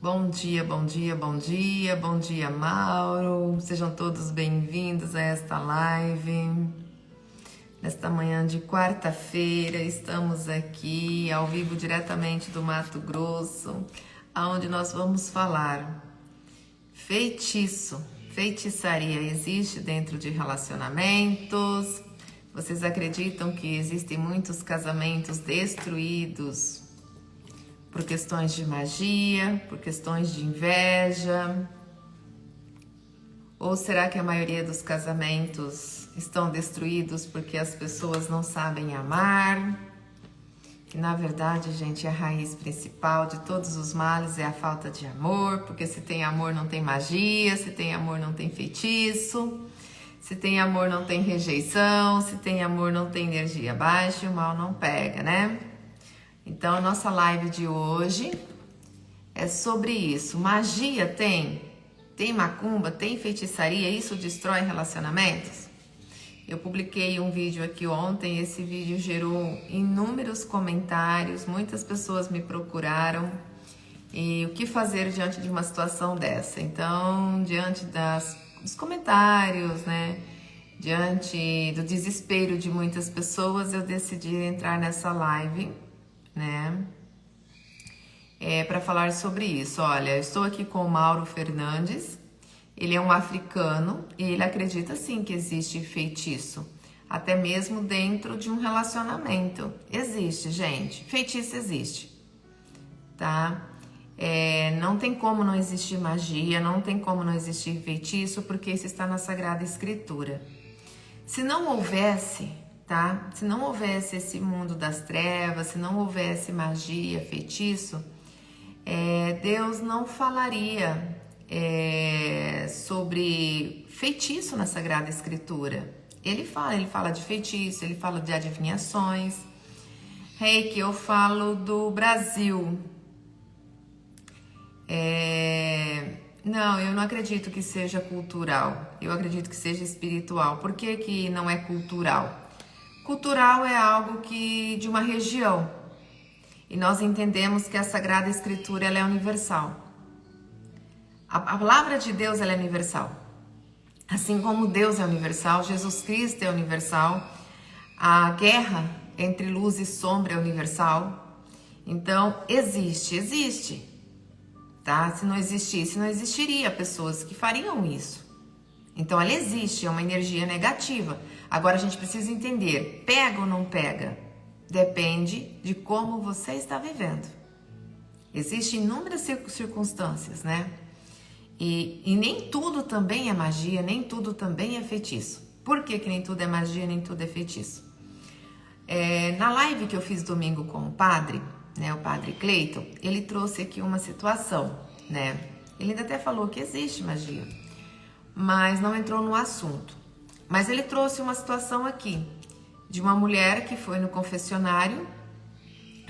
Bom dia, bom dia, bom dia, bom dia, Mauro. Sejam todos bem-vindos a esta live. Nesta manhã de quarta-feira, estamos aqui ao vivo diretamente do Mato Grosso, onde nós vamos falar feitiço, feitiçaria existe dentro de relacionamentos. Vocês acreditam que existem muitos casamentos destruídos por questões de magia, por questões de inveja? Ou será que a maioria dos casamentos estão destruídos porque as pessoas não sabem amar? Que na verdade, gente, a raiz principal de todos os males é a falta de amor, porque se tem amor não tem magia, se tem amor não tem feitiço, se tem amor não tem rejeição, se tem amor não tem energia baixa e o mal não pega, né? Então, a nossa live de hoje é sobre isso. Magia tem? Tem macumba? Tem feitiçaria? Isso destrói relacionamentos? Eu publiquei um vídeo aqui ontem, esse vídeo gerou inúmeros comentários, muitas pessoas me procuraram. E o que fazer diante de uma situação dessa? Então, diante dos comentários, né? Diante do desespero de muitas pessoas, eu decidi entrar nessa live, né? Para falar sobre isso. Olha, eu estou aqui com o Mauro Fernandes. Ele é um africano e ele acredita sim que existe feitiço, até mesmo dentro de um relacionamento. Existe, gente. Feitiço existe, tá? Não tem como não existir magia, não tem como não existir feitiço, porque isso está na Sagrada Escritura. Se não houvesse, tá? Se não houvesse esse mundo das trevas, se não houvesse magia, feitiço, Deus não falaria sobre feitiço na Sagrada Escritura. Ele fala de feitiço, ele fala de adivinhações. Reiki, eu falo do Brasil. Não, eu não acredito que seja cultural. Eu acredito que seja espiritual. Por que que não é cultural? Cultural é algo de uma região. E nós entendemos que a Sagrada Escritura ela é universal. A palavra de Deus ela é universal. Assim como Deus é universal, Jesus Cristo é universal, a guerra entre luz e sombra é universal. Então, existe. Tá? Se não existisse, não existiria pessoas que fariam isso. Então, ela existe, é uma energia negativa. Agora, a gente precisa entender, pega ou não pega? Depende de como você está vivendo. Existem inúmeras circunstâncias, né? E nem tudo também é magia, nem tudo também é feitiço. Por que nem tudo é magia, nem tudo é feitiço? Na live que eu fiz domingo com o padre, né, o padre Cleiton, ele trouxe aqui uma situação, né? Ele ainda até falou que existe magia, mas não entrou no assunto. Mas ele trouxe uma situação aqui, de uma mulher que foi no confessionário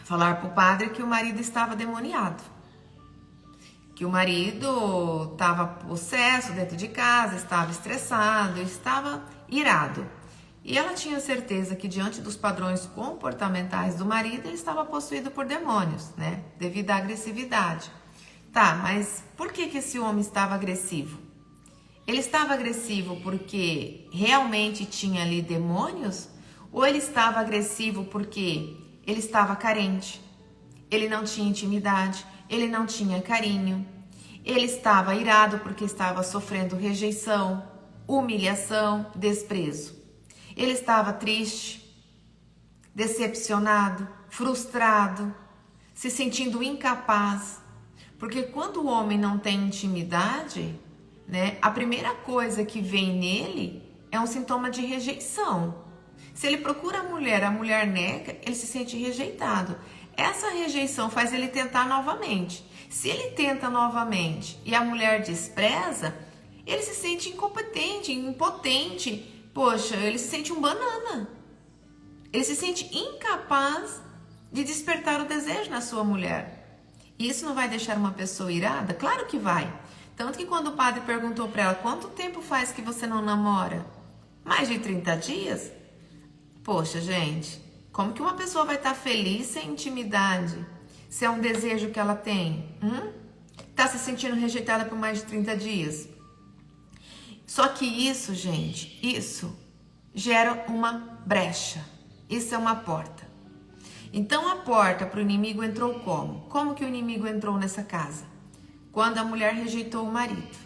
falar para o padre que o marido estava demoniado. Que o marido estava possesso dentro de casa, estava estressado, estava irado. E ela tinha certeza que diante dos padrões comportamentais do marido, ele estava possuído por demônios, né? Devido à agressividade. Tá, mas por que esse homem estava agressivo? Ele estava agressivo porque realmente tinha ali demônios? Ou ele estava agressivo porque ele estava carente? Ele não tinha intimidade? Ele não tinha carinho, ele estava irado porque estava sofrendo rejeição, humilhação, desprezo. Ele estava triste, decepcionado, frustrado, se sentindo incapaz. Porque quando o homem não tem intimidade, né, a primeira coisa que vem nele é um sintoma de rejeição. Se ele procura a mulher nega, ele se sente rejeitado. Essa rejeição faz ele tentar novamente. Se ele tenta novamente e a mulher despreza, ele se sente incompetente, impotente. Poxa, ele se sente um banana. Ele se sente incapaz de despertar o desejo na sua mulher. Isso não vai deixar uma pessoa irada? Claro que vai. Tanto que quando o padre perguntou para ela, quanto tempo faz que você não namora? Mais de 30 dias? Poxa, gente, como que uma pessoa vai estar feliz sem intimidade? Se é um desejo que ela tem? Tá se sentindo rejeitada por mais de 30 dias. Só que isso, gente, isso gera uma brecha. Isso é uma porta. Então a porta para o inimigo entrou como? Como que o inimigo entrou nessa casa? Quando a mulher rejeitou o marido.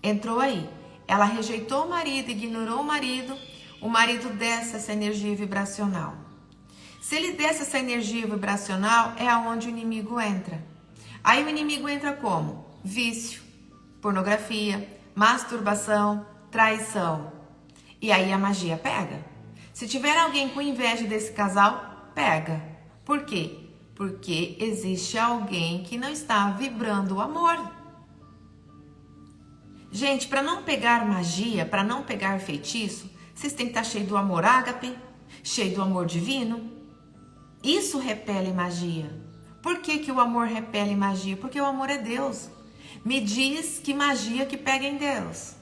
Entrou aí. Ela rejeitou o marido, ignorou o marido desce essa energia vibracional. Se ele desce essa energia vibracional, é aonde o inimigo entra. Aí o inimigo entra como? Vício, pornografia, masturbação, traição. E aí a magia pega. Se tiver alguém com inveja desse casal, pega. Por quê? Porque existe alguém que não está vibrando o amor. Gente, para não pegar magia, para não pegar feitiço, vocês têm que estar cheio do amor ágape, cheio do amor divino. Isso repele magia. Por que que o amor repele magia? Porque o amor é Deus. Me diz que magia que pega em Deus.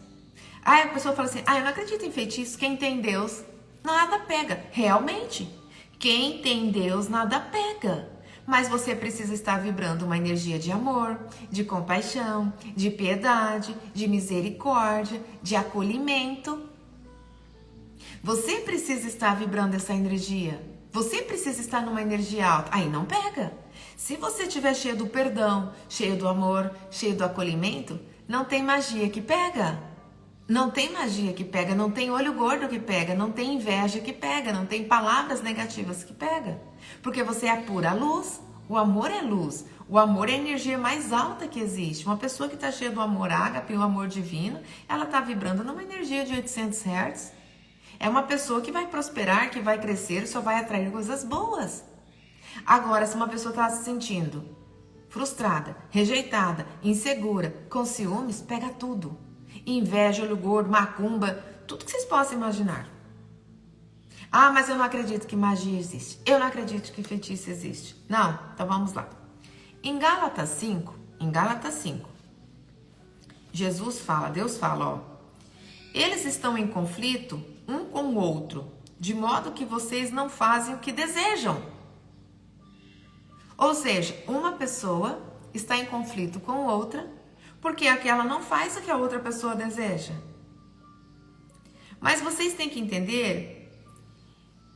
Aí a pessoa fala assim, eu não acredito em feitiço, quem tem Deus, nada pega. Realmente, quem tem Deus, nada pega. Mas você precisa estar vibrando uma energia de amor, de compaixão, de piedade, de misericórdia, de acolhimento. Você precisa estar vibrando essa energia. Você precisa estar numa energia alta. Aí não pega. Se você estiver cheio do perdão, cheio do amor, cheio do acolhimento, não tem magia que pega. Não tem magia que pega, não tem olho gordo que pega, não tem inveja que pega, não tem palavras negativas que pega. Porque você é pura luz. O amor é luz. O amor é a energia mais alta que existe. Uma pessoa que está cheia do amor ágape, o amor divino, ela está vibrando numa energia de 800 Hz. É uma pessoa que vai prosperar, que vai crescer, só vai atrair coisas boas. Agora, se uma pessoa está se sentindo frustrada, rejeitada, insegura, com ciúmes, pega tudo. Inveja, olho gordo, macumba, tudo que vocês possam imaginar. Mas eu não acredito que magia existe. Eu não acredito que feitiço existe. Não, então vamos lá. Em Gálatas 5, Jesus fala, Deus fala, eles estão em conflito um com o outro, de modo que vocês não fazem o que desejam. Ou seja, uma pessoa está em conflito com outra, porque aquela não faz o que a outra pessoa deseja. Mas vocês têm que entender,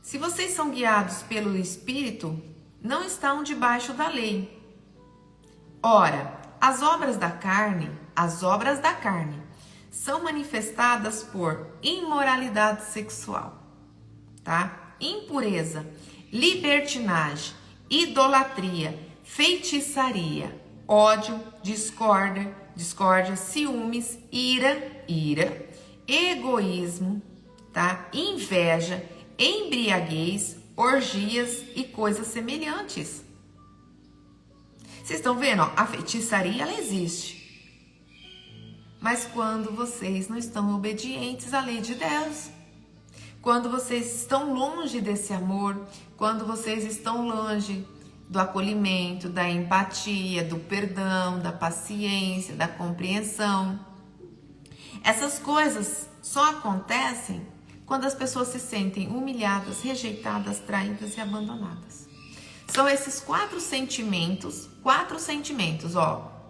se vocês são guiados pelo Espírito, não estão debaixo da lei. Ora, as obras da carne são manifestadas por imoralidade sexual, tá? Impureza, libertinagem, idolatria, feitiçaria, ódio, discórdia, ciúmes, ira, egoísmo, tá? Inveja, embriaguez, orgias e coisas semelhantes. Vocês estão vendo? A feitiçaria, ela existe. Mas quando vocês não estão obedientes à lei de Deus, quando vocês estão longe desse amor, quando vocês estão longe do acolhimento, da empatia, do perdão, da paciência, da compreensão, essas coisas só acontecem quando as pessoas se sentem humilhadas, rejeitadas, traídas e abandonadas. São esses quatro sentimentos,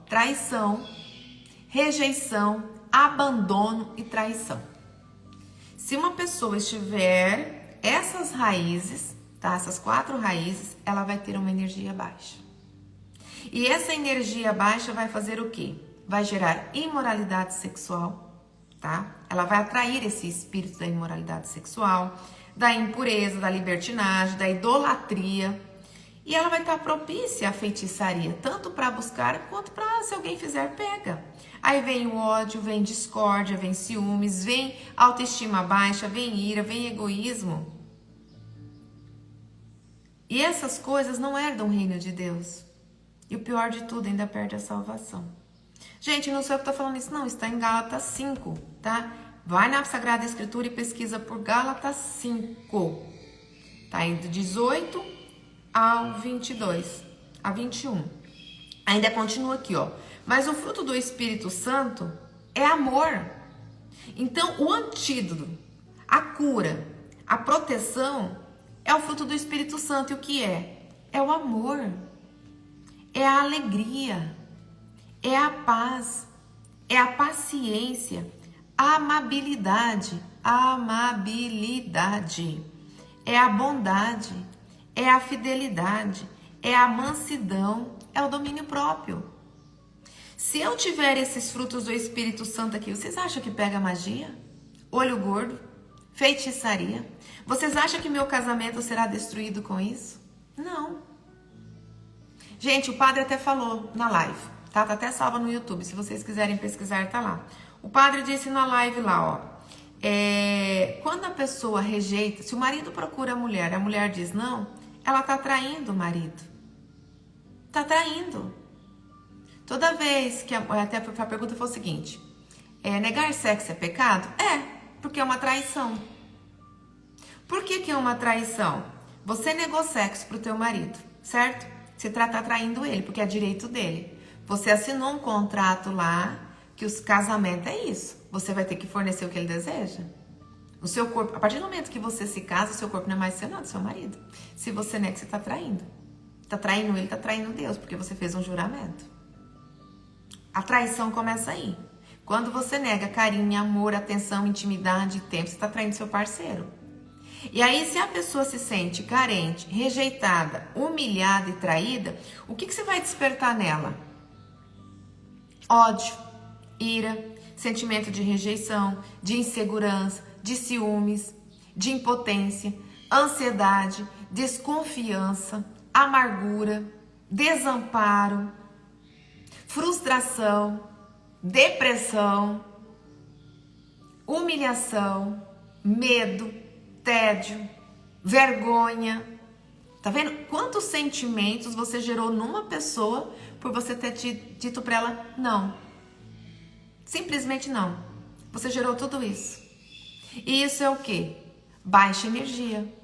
traição, rejeição, abandono e traição. Se uma pessoa estiver essas raízes, tá? Essas quatro raízes, ela vai ter uma energia baixa. E essa energia baixa vai fazer o quê? Vai gerar imoralidade sexual, tá? Ela vai atrair esse espírito da imoralidade sexual, da impureza, da libertinagem, da idolatria. E ela vai estar propícia à feitiçaria, tanto para buscar quanto para, se alguém fizer, pega. Aí vem o ódio, vem discórdia, vem ciúmes, vem autoestima baixa, vem ira, vem egoísmo. E essas coisas não herdam o reino de Deus. E o pior de tudo, ainda perde a salvação. Gente, não sou eu que estou falando isso, não. Está em Gálatas 5, tá? Vai na Sagrada Escritura e pesquisa por Gálatas 5. Tá indo do 18 ao 22, a 21. Ainda continua aqui, ó. Mas o fruto do Espírito Santo é amor. Então, o antídoto, a cura, a proteção é o fruto do Espírito Santo. E o que é? É o amor. É a alegria. é a paz, é a paciência, a amabilidade, é a bondade, é a fidelidade, é a mansidão, é o domínio próprio. Se eu tiver esses frutos do Espírito Santo aqui, vocês acham que pega magia? Olho gordo? Feitiçaria? Vocês acham que meu casamento será destruído com isso? Não. Gente, o padre até falou na live, tá? Tá até salva no YouTube, se vocês quiserem pesquisar, tá lá. O padre disse na live lá, ó, quando a pessoa rejeita, se o marido procura a mulher diz não, ela tá traindo o marido. Tá traindo. Toda vez que, até a pergunta foi o seguinte, negar sexo é pecado? É, porque é uma traição. Por que é uma traição? Você negou sexo pro teu marido, certo? Você tá traindo ele, porque é direito dele. Você assinou um contrato lá, que o casamento é isso. Você vai ter que fornecer o que ele deseja. O seu corpo, a partir do momento que você se casa, o seu corpo não é mais seu, não, é do seu marido. Se você nega, você tá traindo. Tá traindo ele, tá traindo Deus, porque você fez um juramento. A traição começa aí. Quando você nega carinho, amor, atenção, intimidade, tempo, você tá traindo seu parceiro. E aí, se a pessoa se sente carente, rejeitada, humilhada e traída, o que você vai despertar nela? Ódio, ira, sentimento de rejeição, de insegurança, de ciúmes, de impotência, ansiedade, desconfiança, amargura, desamparo, frustração, depressão, humilhação, medo, tédio, vergonha. Tá vendo quantos sentimentos você gerou numa pessoa por você ter dito pra ela não? Simplesmente não. Você gerou tudo isso. E isso é o quê? Baixa energia.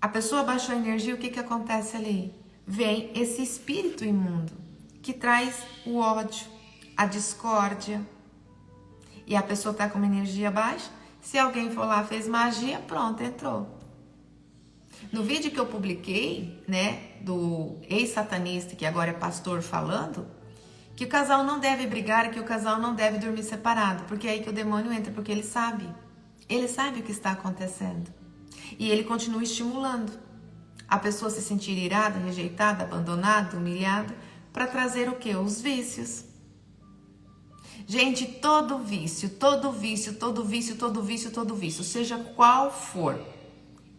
A pessoa baixou a energia, o que acontece ali? Vem esse espírito imundo que traz o ódio, a discórdia. E a pessoa tá com uma energia baixa. Se alguém for lá, fez magia, pronto, entrou. No vídeo que eu publiquei, né, do ex-satanista, que agora é pastor, falando que o casal não deve brigar, que o casal não deve dormir separado, porque é aí que o demônio entra, porque ele sabe o que está acontecendo. E ele continua estimulando a pessoa se sentir irada, rejeitada, abandonada, humilhada, para trazer o quê? Os vícios. Gente, todo vício, seja qual for,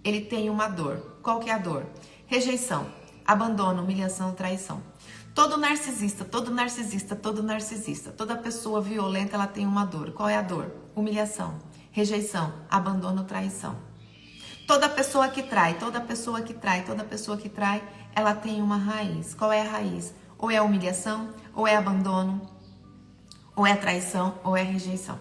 ele tem uma dor. Qual que é a dor? Rejeição, abandono, humilhação, traição. Todo narcisista, toda pessoa violenta, ela tem uma dor. Qual é a dor? Humilhação, rejeição, abandono, traição. Toda pessoa que trai, ela tem uma raiz. Qual é a raiz? Ou é a humilhação, ou é abandono, ou é traição, ou é rejeição.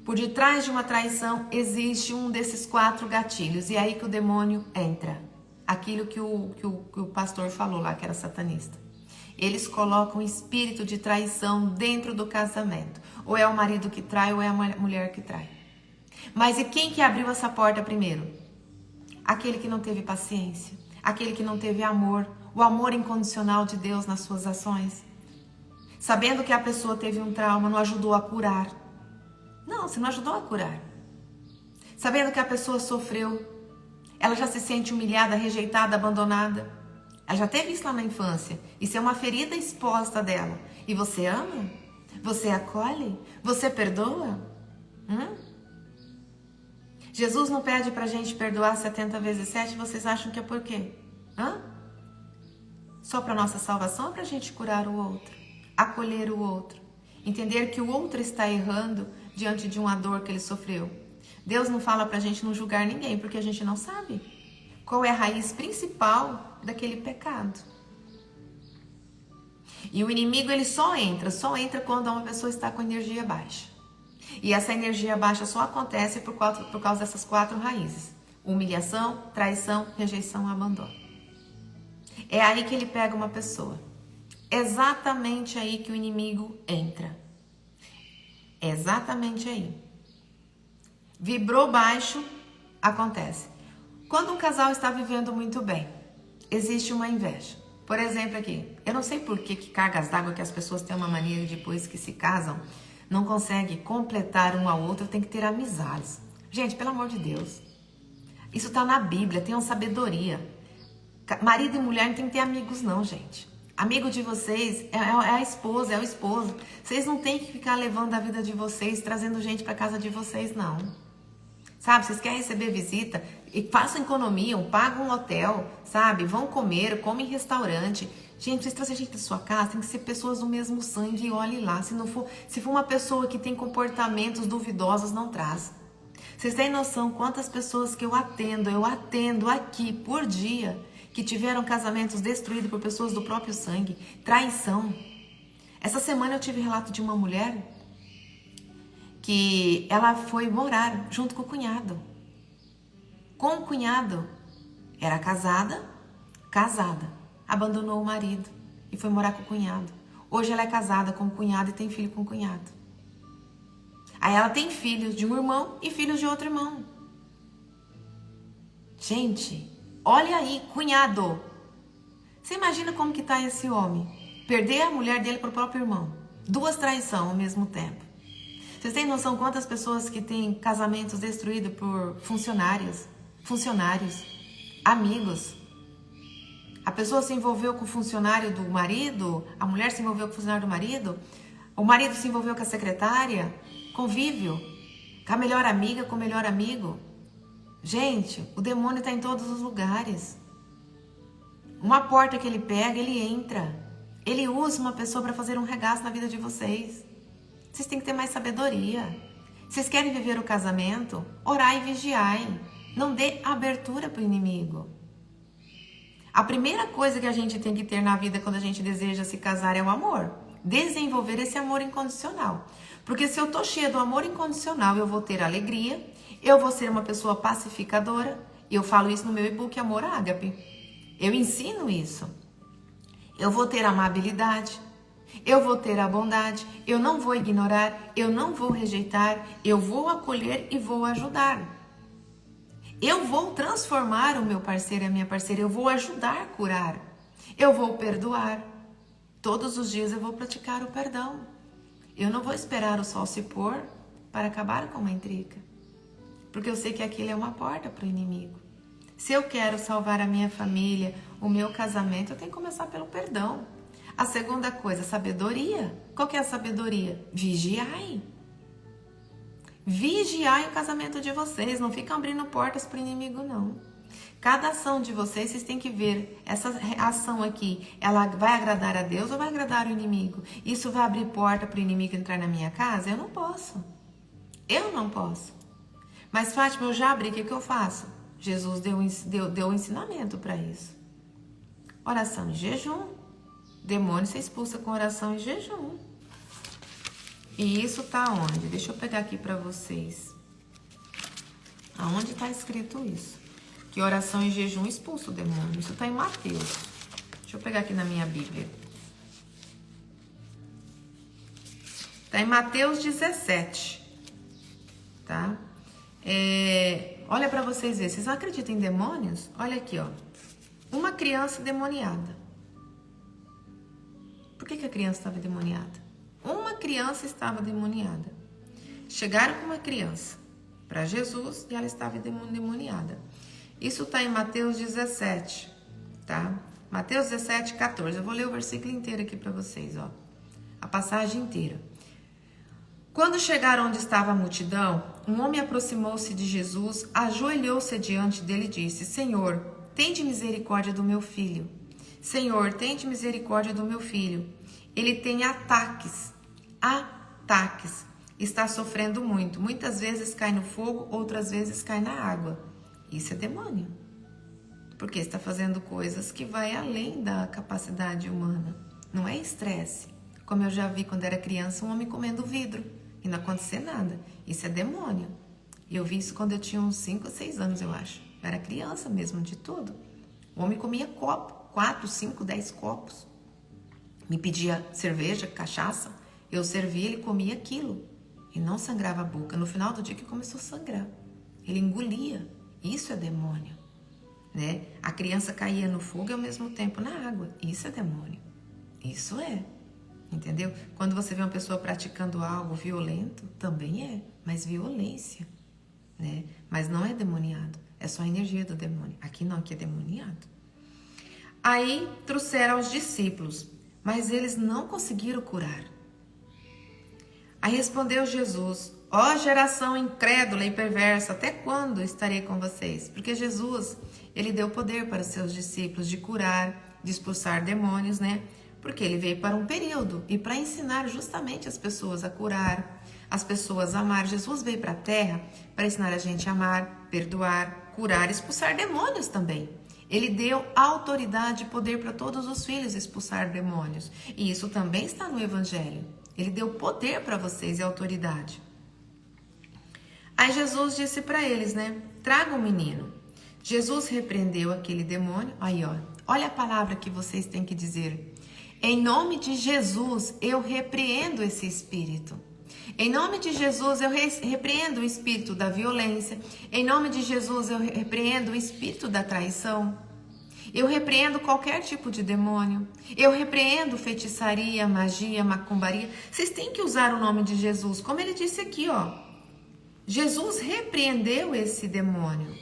Por detrás de uma traição existe um desses 4 gatilhos. E é aí que o demônio entra. Aquilo que o pastor falou lá, que era satanista. Eles colocam espírito de traição dentro do casamento. Ou é o marido que trai, ou é a mulher que trai. Mas e quem que abriu essa porta primeiro? Aquele que não teve paciência. Aquele que não teve amor. O amor incondicional de Deus nas suas ações. Sabendo que a pessoa teve um trauma, não ajudou a curar. Não, você não ajudou a curar. Sabendo que a pessoa sofreu, ela já se sente humilhada, rejeitada, abandonada. Ela já teve isso lá na infância. Isso é uma ferida exposta dela. E você ama? Você acolhe? Você perdoa? Jesus não pede pra gente perdoar 70 vezes 7, vocês acham que é por quê? Só pra nossa salvação ou pra gente curar o outro? Acolher o outro? Entender que o outro está errando diante de uma dor que ele sofreu. Deus não fala pra gente não julgar ninguém, porque a gente não sabe qual é a raiz principal daquele pecado. E o inimigo, ele só entra quando uma pessoa está com energia baixa. E essa energia baixa só acontece por causa dessas 4 raízes. Humilhação, traição, rejeição, abandono. É aí que ele pega uma pessoa. Exatamente aí que o inimigo entra. Exatamente aí. Vibrou baixo, acontece. Quando um casal está vivendo muito bem, existe uma inveja. Por exemplo aqui, eu não sei por que cargas d'água que as pessoas têm uma mania de depois que se casam, não conseguem completar um ao outro, tem que ter amizades. Gente, pelo amor de Deus, isso tá na Bíblia, tenham sabedoria. Marido e mulher não tem que ter amigos não, gente. Amigo de vocês é a esposa, é o esposo. Vocês não tem que ficar levando a vida de vocês, trazendo gente para casa de vocês, não. Sabe, vocês querem receber visita? E façam economia, pagam um hotel, sabe? Vão comer, comem em restaurante. Gente, vocês trazem gente da sua casa, tem que ser pessoas do mesmo sangue e olhe lá. Se for uma pessoa que tem comportamentos duvidosos, não traz. Vocês têm noção quantas pessoas que eu atendo aqui por dia, que tiveram casamentos destruídos por pessoas do próprio sangue, traição. Essa semana eu tive relato de uma mulher que ela foi morar junto com o cunhado. Com o cunhado, era casada, abandonou o marido e foi morar com o cunhado. Hoje ela é casada com o cunhado e tem filho com o cunhado. Aí ela tem filhos de um irmão e filhos de outro irmão. Gente, olha aí, cunhado. Você imagina como que tá esse homem? Perder a mulher dele pro próprio irmão. 2 traições ao mesmo tempo. Vocês têm noção quantas pessoas que têm casamentos destruídos por funcionários, amigos? A pessoa se envolveu com o funcionário do marido, a mulher se envolveu com o funcionário do marido, o marido se envolveu com a secretária, convívio, com a melhor amiga, com o melhor amigo. Gente, o demônio está em todos os lugares. Uma porta que ele pega, ele entra. Ele usa uma pessoa para fazer um regaço na vida de vocês. Vocês têm que ter mais sabedoria. Vocês querem viver o casamento? Orai e vigiai. Não dê abertura para o inimigo. A primeira coisa que a gente tem que ter na vida quando a gente deseja se casar é o amor. Desenvolver esse amor incondicional. Porque se eu tô cheia do amor incondicional, eu vou ter alegria, eu vou ser uma pessoa pacificadora. Eu falo isso no meu e-book Amor Ágape. Eu ensino isso. Eu vou ter amabilidade. Eu vou ter a bondade, eu não vou ignorar, eu não vou rejeitar, eu vou acolher e vou ajudar. Eu vou transformar o meu parceiro e a minha parceira, eu vou ajudar a curar. Eu vou perdoar. Todos os dias eu vou praticar o perdão. Eu não vou esperar o sol se pôr para acabar com uma intriga. Porque eu sei que aquilo é uma porta para o inimigo. Se eu quero salvar a minha família, o meu casamento, eu tenho que começar pelo perdão. A segunda coisa, sabedoria. Qual que é a sabedoria? Vigiai. Vigiai o casamento de vocês. Não fica abrindo portas para o inimigo, não. Cada ação de vocês têm que ver. Essa ação aqui, ela vai agradar a Deus ou vai agradar o inimigo? Isso vai abrir porta para o inimigo entrar na minha casa? Eu não posso. Eu não posso. Mas, Fátima, eu já abri. O que eu faço? Jesus deu um ensinamento para isso. Oração e jejum. Demônio você expulsa com oração e jejum. E isso tá onde? Deixa eu pegar aqui para vocês. Aonde tá escrito isso? Que oração e jejum expulsa o demônio. Isso tá em Mateus. Deixa eu pegar aqui na minha Bíblia. Tá em Mateus 17. Tá? Olha para vocês verem. Vocês não acreditam em demônios? Olha aqui, ó. Uma criança demoniada. Por que a criança estava demoniada? Uma criança estava demoniada. Chegaram com uma criança para Jesus e ela estava demoniada. Isso está em Mateus 17, tá? Mateus 17, 14. Eu vou ler o versículo inteiro aqui para vocês, ó. A passagem inteira. Quando chegaram onde estava a multidão, um homem aproximou-se de Jesus, ajoelhou-se diante dele e disse: Senhor, tende misericórdia do meu filho. Senhor, tende misericórdia do meu filho. Ele tem ataques. Está sofrendo muito. Muitas vezes cai no fogo, outras vezes cai na água. Isso é demônio. Porque está fazendo coisas que vai além da capacidade humana. Não é estresse. Como eu já vi quando era criança, um homem comendo vidro e não acontecer nada. Isso é demônio. E eu vi isso quando eu tinha uns 5 ou 6 anos, eu acho. Eu era criança mesmo, de tudo. O homem comia copo, 4, 5, 10 copos. Me pedia cerveja, cachaça. Eu servia, ele comia aquilo. E não sangrava a boca. No final do dia que começou a sangrar. Ele engolia. Isso é demônio. né? A criança caía no fogo e ao mesmo tempo na água. Isso é demônio. Isso é. Entendeu? Quando você vê uma pessoa praticando algo violento, também é, mas violência, né? Mas não é demoniado, é só a energia do demônio. Aqui não, aqui é demoniado. Aí trouxeram aos discípulos, mas eles não conseguiram curar. Aí respondeu Jesus: ó geração incrédula e perversa, até quando estarei com vocês? Porque Jesus, ele deu poder para os seus discípulos de curar, de expulsar demônios, né? Porque ele veio para um período e para ensinar justamente as pessoas a curar, as pessoas a amar. Jesus veio para a terra para ensinar a gente a amar, perdoar, curar, expulsar demônios também. Ele deu autoridade e poder para todos os filhos expulsar demônios. E isso também está no Evangelho. Ele deu poder para vocês e autoridade. Aí Jesus disse para eles, né? Traga o menino. Jesus repreendeu aquele demônio. Aí, ó, olha a palavra que vocês têm que dizer. Em nome de Jesus, eu repreendo esse espírito. Em nome de Jesus, eu repreendo o espírito da violência. Em nome de Jesus, eu repreendo o espírito da traição. Eu repreendo qualquer tipo de demônio. Eu repreendo feitiçaria, magia, macumbaria. Vocês têm que usar o nome de Jesus, como ele disse aqui, ó. Jesus repreendeu esse demônio.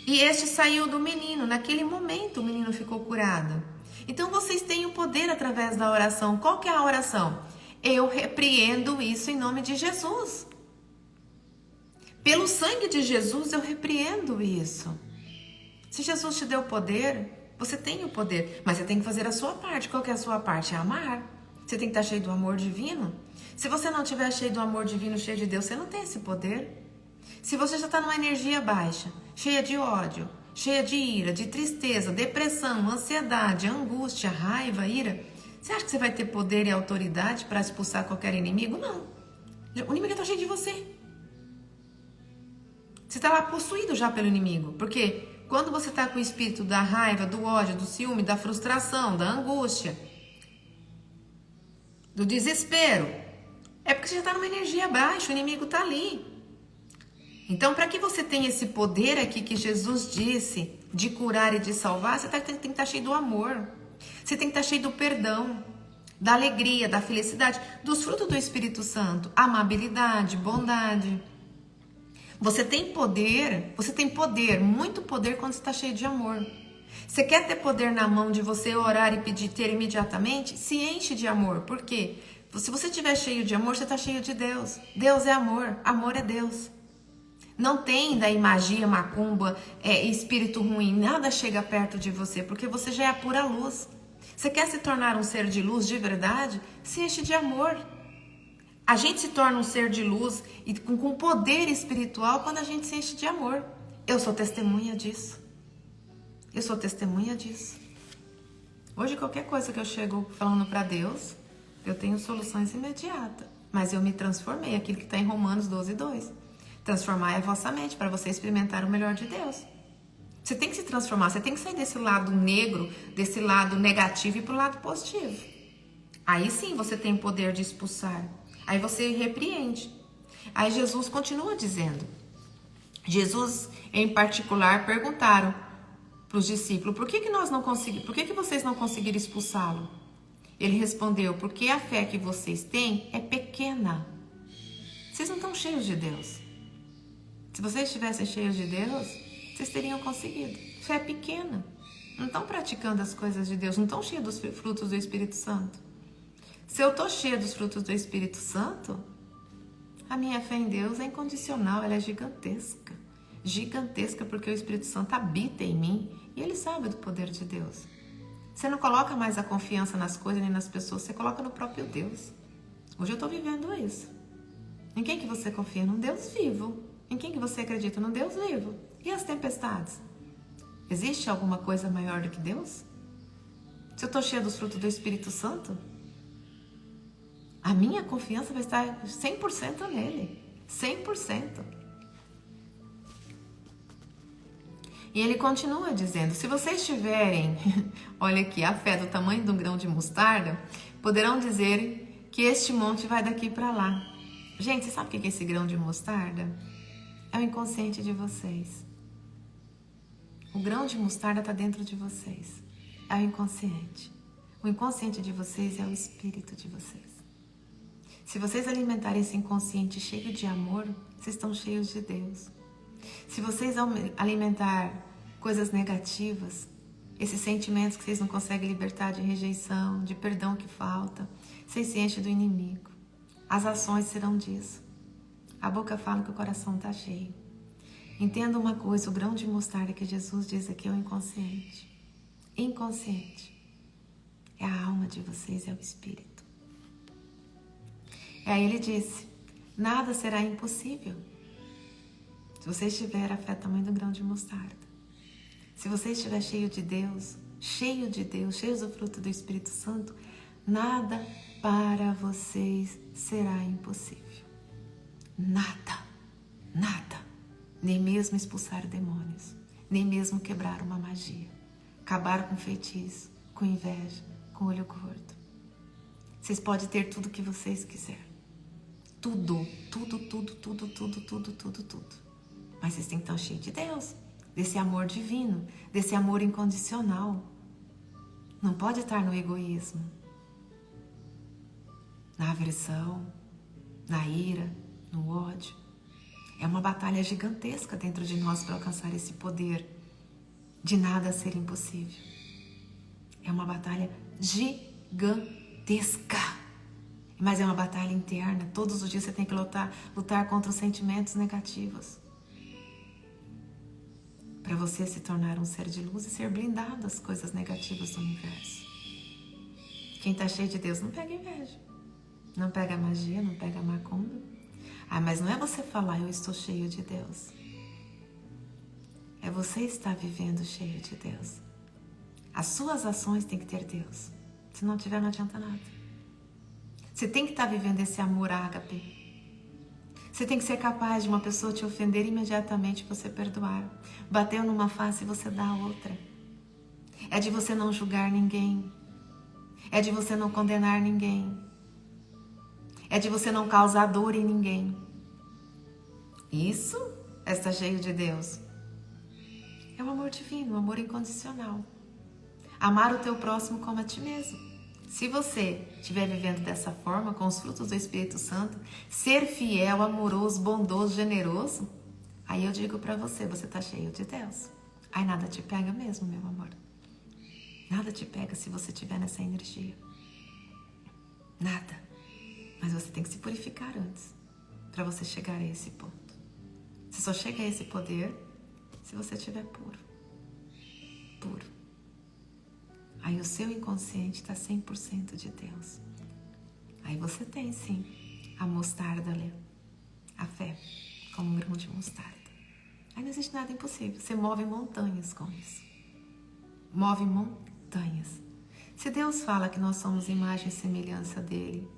E este saiu do menino. Naquele momento, o menino ficou curado. Então, vocês têm o poder através da oração. Qual que é a oração? Eu repreendo isso em nome de Jesus. Pelo sangue de Jesus, eu repreendo isso. Se Jesus te deu poder, você tem o poder. Mas você tem que fazer a sua parte. Qual que é a sua parte? É amar. Você tem que estar cheio do amor divino. Se você não estiver cheio do amor divino, cheio de Deus, você não tem esse poder. Se você já está numa energia baixa, cheia de ódio, cheia de ira, de tristeza, depressão, ansiedade, angústia, raiva, ira, você acha que você vai ter poder e autoridade para expulsar qualquer inimigo? Não. O inimigo está cheio de você. Você está lá possuído já pelo inimigo. Porque quando você está com o espírito da raiva, do ódio, do ciúme, da frustração, da angústia, do desespero, é porque você já está numa energia baixa, o inimigo está ali. Então, para que você tenha esse poder aqui que Jesus disse de curar e de salvar, você tem que estar cheio do amor. Você tem que estar cheio do perdão, da alegria, da felicidade, dos frutos do Espírito Santo, amabilidade, bondade. Você tem poder, muito poder quando você está cheio de amor. Você quer ter poder na mão de você orar e pedir ter imediatamente? Se enche de amor. Por quê? Se você estiver cheio de amor, você está cheio de Deus. Deus é amor, amor é Deus. Não tem daí magia, macumba, espírito ruim, nada chega perto de você, porque você já é a pura luz. Você quer se tornar um ser de luz de verdade? Se enche de amor. A gente se torna um ser de luz e com poder espiritual quando a gente se enche de amor. Eu sou testemunha disso. Eu sou testemunha disso. Hoje, qualquer coisa que eu chego falando para Deus, eu tenho soluções imediatas. Mas eu me transformei, aquilo que está em Romanos 12:2. Transformar a vossa mente para você experimentar o melhor de Deus. Você tem que se transformar, você tem que sair desse lado negro, desse lado negativo e para o lado positivo. Aí sim você tem o poder de expulsar. Aí você repreende. Aí Jesus continua dizendo. Jesus, em particular, perguntaram para os discípulos, por que vocês não conseguiram expulsá-lo? Ele respondeu, porque a fé que vocês têm é pequena. Vocês não estão cheios de Deus. Se vocês estivessem cheios de Deus, vocês teriam conseguido. Fé pequena. Não estão praticando as coisas de Deus, não estão cheios dos frutos do Espírito Santo. Se eu estou cheia dos frutos do Espírito Santo, a minha fé em Deus é incondicional, ela é gigantesca. Gigantesca porque o Espírito Santo habita em mim e ele sabe do poder de Deus. Você não coloca mais a confiança nas coisas nem nas pessoas, você coloca no próprio Deus. Hoje eu estou vivendo isso. Em quem que você confia? Num Deus vivo. Em quem que você acredita? Num Deus vivo. E as tempestades? Existe alguma coisa maior do que Deus? Se eu estou cheia dos frutos do Espírito Santo, a minha confiança vai estar 100% nele. 100%. E ele continua dizendo, se vocês tiverem, olha aqui, a fé do tamanho de um grão de mostarda, poderão dizer que este monte vai daqui para lá. Gente, você sabe o que é esse grão de mostarda? É o inconsciente de vocês. O grão de mostarda está dentro de vocês. É o inconsciente. O inconsciente de vocês é o espírito de vocês. Se vocês alimentarem esse inconsciente cheio de amor, vocês estão cheios de Deus. Se vocês alimentar coisas negativas, esses sentimentos que vocês não conseguem libertar de rejeição, de perdão que falta, vocês se enchem do inimigo. As ações serão disso. A boca fala que o coração está cheio. Entenda uma coisa, o grão de mostarda que Jesus diz aqui é o inconsciente. Inconsciente. É a alma de vocês, é o espírito. E aí ele disse, nada será impossível. Se você estiver a fé do tamanho do grão de mostarda. Se você estiver cheio de Deus, cheio do fruto do Espírito Santo, nada para vocês será impossível. Nada, nada. Nem mesmo expulsar demônios, nem mesmo quebrar uma magia, acabar com feitiço, com inveja, com olho gordo. Vocês podem ter tudo o que vocês quiserem. Tudo. Mas vocês têm que estar cheios de Deus, desse amor divino, desse amor incondicional. Não pode estar no egoísmo, na aversão, na ira, no ódio. É uma batalha gigantesca dentro de nós para alcançar esse poder de nada ser impossível. É uma batalha gigantesca. Mas é uma batalha interna. Todos os dias você tem que lutar contra os sentimentos negativos. Para você se tornar um ser de luz e ser blindado das coisas negativas do universo. Quem está cheio de Deus não pega inveja. Não pega magia, não pega macumba. Ah, mas não é você falar, eu estou cheio de Deus. É você estar vivendo cheio de Deus. As suas ações têm que ter Deus. Se não tiver, não adianta nada. Você tem que estar vivendo esse amor ágape. Você tem que ser capaz de uma pessoa te ofender imediatamente você perdoar. Bateu numa face e você dá a outra. É de você não julgar ninguém. É de você não condenar ninguém. É de você não causar dor em ninguém. Isso é estar cheio de Deus. É o amor divino, o amor incondicional. Amar o teu próximo como a ti mesmo. Se você estiver vivendo dessa forma, com os frutos do Espírito Santo, ser fiel, amoroso, bondoso, generoso, aí eu digo pra você, você tá cheio de Deus. Aí nada te pega mesmo, meu amor. Nada te pega se você estiver nessa energia. Nada. Mas você tem que se purificar antes, para você chegar a esse ponto. Você só chega a esse poder se você estiver puro. Puro. Aí o seu inconsciente está 100% de Deus. Aí você tem, sim, a mostarda ali. A fé, como um grão de mostarda. Aí não existe nada impossível. Você move montanhas com isso. Move montanhas. Se Deus fala que nós somos imagem e semelhança dele,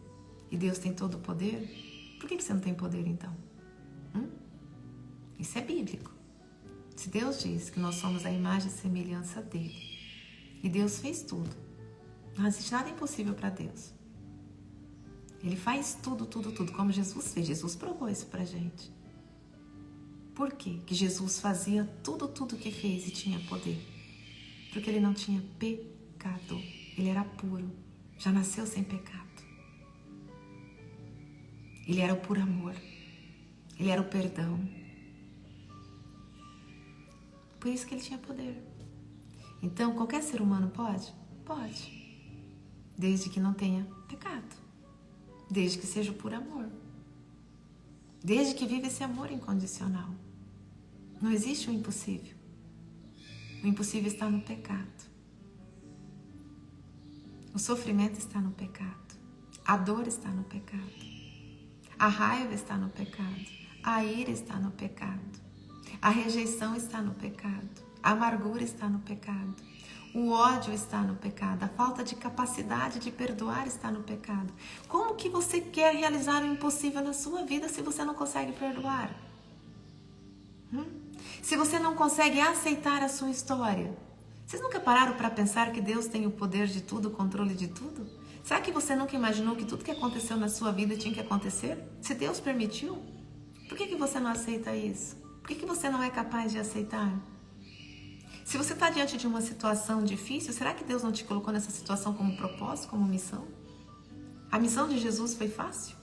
e Deus tem todo o poder, por que você não tem poder então? Isso é bíblico. Se Deus diz que nós somos a imagem e semelhança dele, e Deus fez tudo, não existe nada impossível para Deus. Ele faz tudo, como Jesus fez. Jesus provou isso pra gente. Por quê? Que Jesus fazia tudo que fez e tinha poder? Porque ele não tinha pecado. Ele era puro, já nasceu sem pecado. Ele era o puro amor. Ele era o perdão. Por isso que ele tinha poder. Então, qualquer ser humano pode? Pode. Desde que não tenha pecado. Desde que seja o puro amor. Desde que viva esse amor incondicional. Não existe o impossível. O impossível está no pecado. O sofrimento está no pecado. A dor está no pecado. A raiva está no pecado. A ira está no pecado. A rejeição está no pecado. A amargura está no pecado. O ódio está no pecado. A falta de capacidade de perdoar está no pecado. Como que você quer realizar o impossível na sua vida se você não consegue perdoar? Se você não consegue aceitar a sua história? Vocês nunca pararam para pensar que Deus tem o poder de tudo, o controle de tudo? Será que você nunca imaginou que tudo que aconteceu na sua vida tinha que acontecer? Se Deus permitiu? Por que você não aceita isso? Por que você não é capaz de aceitar? Se você está diante de uma situação difícil, será que Deus não te colocou nessa situação como propósito, como missão? A missão de Jesus foi fácil?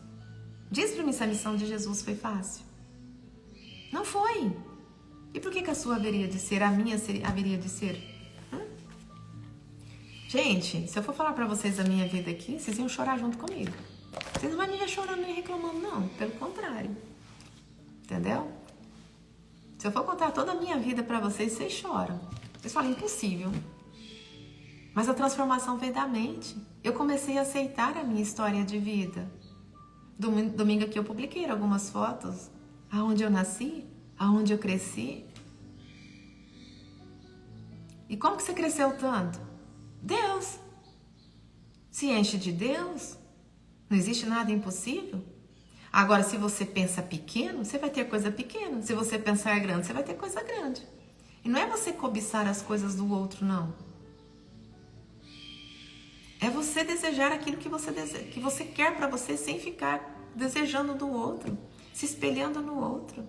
Diz para mim se a missão de Jesus foi fácil. Não foi. E por que a sua haveria de ser, a minha haveria de ser? Gente, se eu for falar para vocês a minha vida aqui, vocês iam chorar junto comigo. Vocês não vão me ver chorando nem reclamando, não. Pelo contrário. Entendeu? Se eu for contar toda a minha vida para vocês, vocês choram. Vocês falam, impossível. Mas a transformação veio da mente. Eu comecei a aceitar a minha história de vida. Domingo aqui eu publiquei algumas fotos. Aonde eu nasci, aonde eu cresci. E como que você cresceu tanto? Deus. Se enche de Deus. Não existe nada impossível. Agora, se você pensa pequeno, você vai ter coisa pequena. Se você pensar grande, você vai ter coisa grande. E não é você cobiçar as coisas do outro, não. É você desejar aquilo que você quer para você sem ficar desejando do outro, se espelhando no outro.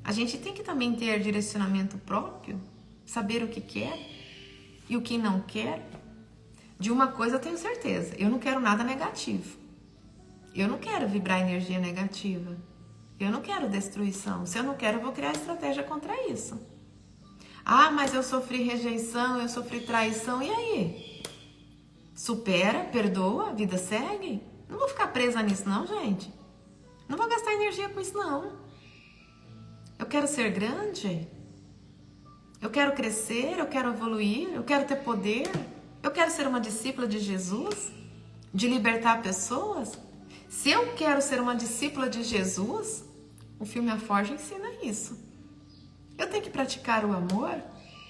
A gente tem que também ter direcionamento próprio, saber o que quer e o que não quer. De uma coisa eu tenho certeza, eu não quero nada negativo. Eu não quero vibrar energia negativa. Eu não quero destruição. Se eu não quero, eu vou criar estratégia contra isso. Ah, mas eu sofri rejeição, eu sofri traição, e aí? Supera, perdoa, a vida segue. Não vou ficar presa nisso não, gente. Não vou gastar energia com isso não. Eu quero ser grande. Eu quero crescer, eu quero evoluir, eu quero ter poder. Eu quero ser uma discípula de Jesus, de libertar pessoas. Se eu quero ser uma discípula de Jesus, o filme A Forja ensina isso. Eu tenho que praticar o amor,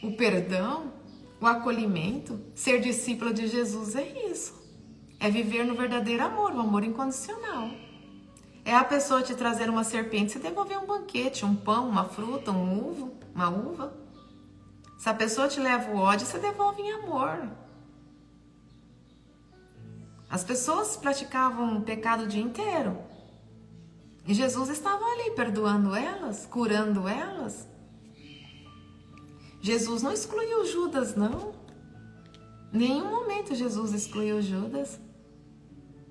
o perdão, o acolhimento. Ser discípula de Jesus é isso. É viver no verdadeiro amor, o amor incondicional. É a pessoa te trazer uma serpente, você devolver um banquete, um pão, uma fruta, uma uva. Se a pessoa te leva o ódio, você devolve em amor. As pessoas praticavam pecado o dia inteiro. E Jesus estava ali perdoando elas, curando elas. Jesus não excluiu Judas, não. Em nenhum momento Jesus excluiu Judas.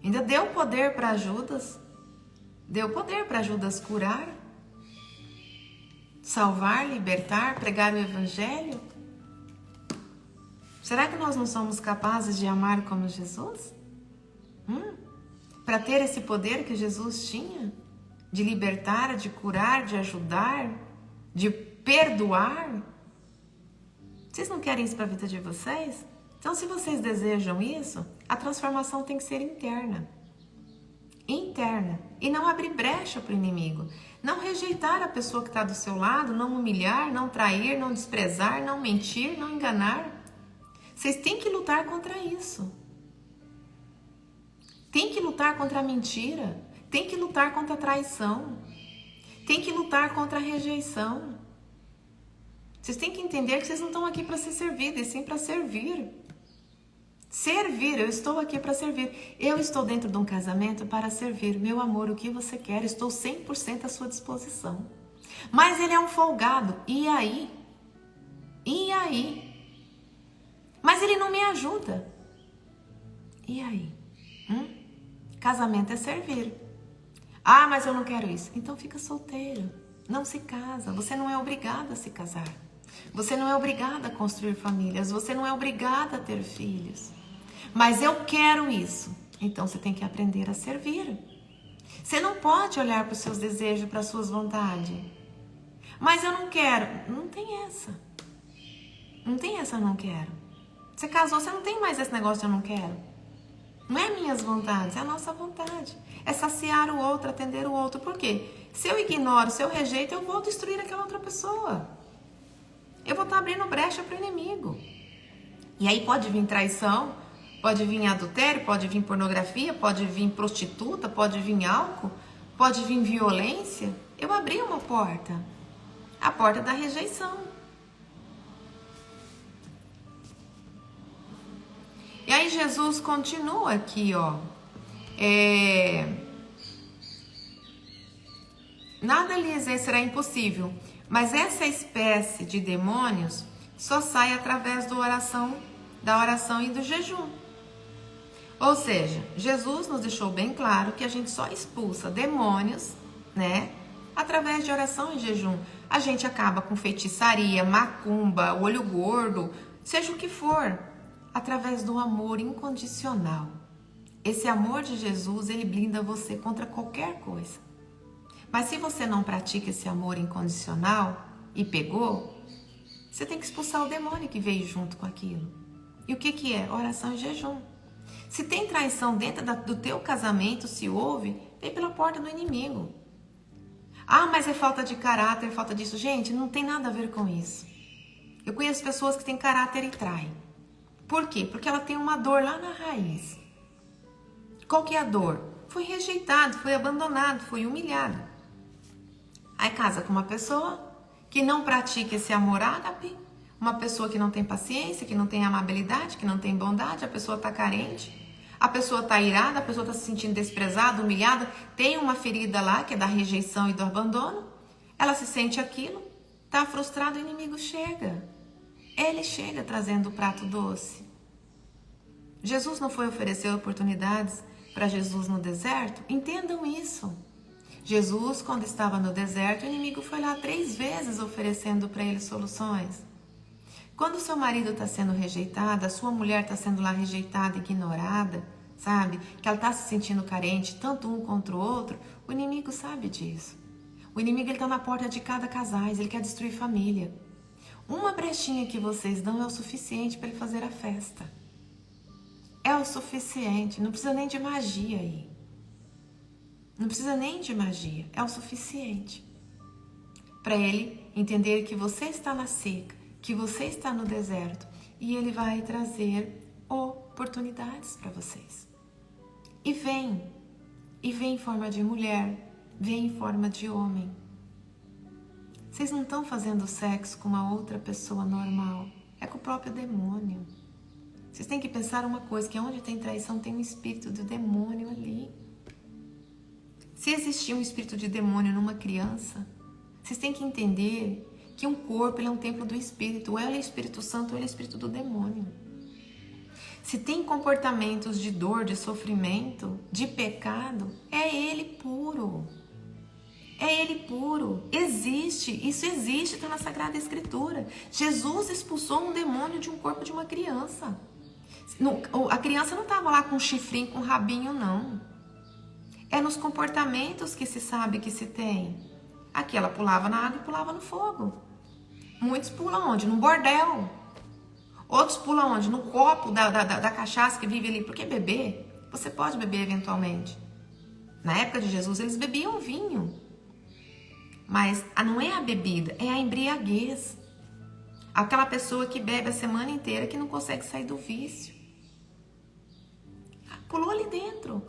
Ainda deu poder para Judas. Deu poder para Judas curar, salvar, libertar, pregar o evangelho. Será que nós não somos capazes de amar como Jesus? Para ter esse poder que Jesus tinha, de libertar, de curar, de ajudar, de perdoar. Vocês não querem isso para a vida de vocês? Então, se vocês desejam isso, a transformação tem que ser interna. Interna. E não abrir brecha para o inimigo. Não rejeitar a pessoa que está do seu lado, não humilhar, não trair, não desprezar, não mentir, não enganar. Vocês têm que lutar contra isso. Tem que lutar contra a mentira, tem que lutar contra a traição, tem que lutar contra a rejeição. Vocês têm que entender que vocês não estão aqui para ser servidos, e sim para servir. Servir, eu estou aqui para servir. Eu estou dentro de um casamento para servir. Meu amor, o que você quer? Estou 100% à sua disposição. Mas ele é um folgado. E aí? E aí? Mas ele não me ajuda. E aí? Casamento é servir. Ah, mas eu não quero isso. Então fica solteiro. Não se casa. Você não é obrigada a se casar. Você não é obrigada a construir famílias. Você não é obrigada a ter filhos. Mas eu quero isso. Então você tem que aprender a servir. Você não pode olhar para os seus desejos, para as suas vontades. Mas eu não quero. Não tem essa. Não tem essa, eu não quero. Você casou, você não tem mais esse negócio de eu não quero. Não é minhas vontades, é a nossa vontade. É saciar o outro, atender o outro. Por quê? Se eu ignoro, se eu rejeito, eu vou destruir aquela outra pessoa. Eu vou estar abrindo brecha para o inimigo. E aí pode vir traição, pode vir adultério, pode vir pornografia, pode vir prostituta, pode vir álcool, pode vir violência. Eu abri uma porta. A porta da rejeição. E aí Jesus continua aqui, ó. Nada lhes será impossível, mas essa espécie de demônios só sai através da oração e do jejum. Ou seja, Jesus nos deixou bem claro que a gente só expulsa demônios, né, através de oração e jejum. A gente acaba com feitiçaria, macumba, olho gordo, seja o que for, através do amor incondicional. Esse amor de Jesus, ele blinda você contra qualquer coisa. Mas se você não pratica esse amor incondicional e pegou, você tem que expulsar o demônio que veio junto com aquilo. E o que é? Oração e jejum. Se tem traição dentro do teu casamento, se houve, vem pela porta do inimigo. Ah, mas é falta de caráter, é falta disso. Gente, não tem nada a ver com isso. Eu conheço pessoas que têm caráter e traem. Por quê? Porque ela tem uma dor lá na raiz. Qual que é a dor? Foi rejeitado, foi abandonado, foi humilhado. Aí casa com uma pessoa que não pratica esse amor ágape, uma pessoa que não tem paciência, que não tem amabilidade, que não tem bondade, a pessoa está carente, a pessoa está irada, a pessoa está se sentindo desprezada, humilhada, tem uma ferida lá que é da rejeição e do abandono, ela se sente aquilo, está frustrada, o inimigo chega. Ele chega trazendo o prato doce. Jesus não foi oferecer oportunidades para Jesus no deserto? Entendam isso. Jesus, quando estava no deserto, o inimigo foi lá 3 vezes oferecendo para ele soluções. Quando o seu marido está sendo rejeitado, a sua mulher está sendo lá rejeitada, ignorada, sabe? Que ela está se sentindo carente, tanto um contra o outro, o inimigo sabe disso. O inimigo está na porta de cada casal, ele quer destruir família. Uma brechinha que vocês dão é o suficiente para ele fazer a festa. É o suficiente, não precisa nem de magia aí. Não precisa nem de magia, é o suficiente para ele entender que você está na seca, que você está no deserto e ele vai trazer oportunidades para vocês. E vem em forma de mulher, vem em forma de homem. Vocês não estão fazendo sexo com uma outra pessoa normal, é com o próprio demônio. Vocês têm que pensar uma coisa, que onde tem traição tem um espírito do demônio ali. Se existir um espírito de demônio numa criança, vocês têm que entender que um corpo ele é um templo do Espírito. Ou ele é Espírito Santo ou ele é Espírito do demônio. Se tem comportamentos de dor, de sofrimento, de pecado, é ele puro. É ele puro. Existe, isso existe, está na Sagrada Escritura. Jesus expulsou um demônio de um corpo de uma criança. A criança não estava lá com um chifrinho, com um rabinho, não. É nos comportamentos que se sabe que se tem. Aqui ela pulava na água e pulava no fogo. Muitos pulam onde? Num bordel. Outros pulam onde? No copo da cachaça que vive ali. Porque beber, você pode beber eventualmente. Na época de Jesus eles bebiam vinho. Mas não é a bebida, é a embriaguez. Aquela pessoa que bebe a semana inteira que não consegue sair do vício. Pulou ali dentro.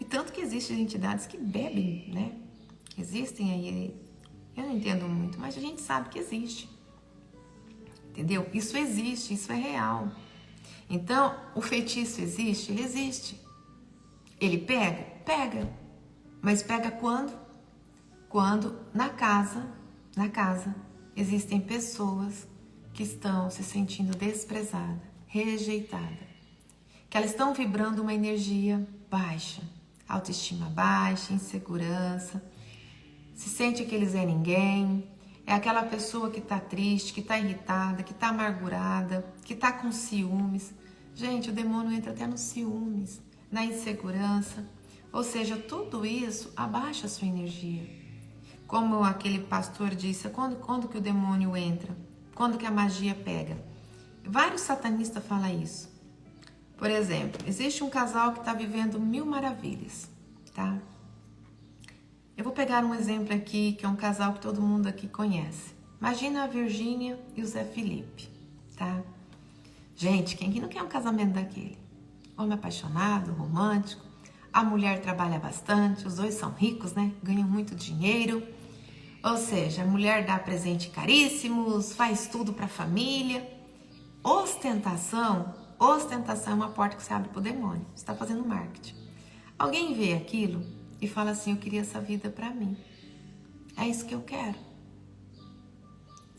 E tanto que existem entidades que bebem, né? Existem aí, eu não entendo muito, mas a gente sabe que existe. Entendeu? Isso existe, isso é real. Então, o feitiço existe? Ele existe. Ele pega? Pega. Mas pega quando? Quando na casa, existem pessoas que estão se sentindo desprezadas, rejeitadas. Que elas estão vibrando uma energia baixa. Autoestima baixa, insegurança, se sente que eles é ninguém, é aquela pessoa que está triste, que está irritada, que está amargurada, que está com ciúmes. Gente, o demônio entra até nos ciúmes, na insegurança, ou seja, tudo isso abaixa a sua energia. Como aquele pastor disse, quando que o demônio entra? Quando que a magia pega? Vários satanistas falam isso. Por exemplo, existe um casal que está vivendo 1000 maravilhas, tá? Eu vou pegar um exemplo aqui, que é um casal que todo mundo aqui conhece. Imagina a Virgínia e o Zé Felipe, tá? Gente, quem que não quer um casamento daquele? Homem apaixonado, romântico, a mulher trabalha bastante, os dois são ricos, né? Ganham muito dinheiro. Ou seja, a mulher dá presente caríssimos, faz tudo para a família. Ostentação é uma porta que se abre para o demônio. Você está fazendo marketing. Alguém vê aquilo e fala assim, eu queria essa vida para mim. É isso que eu quero.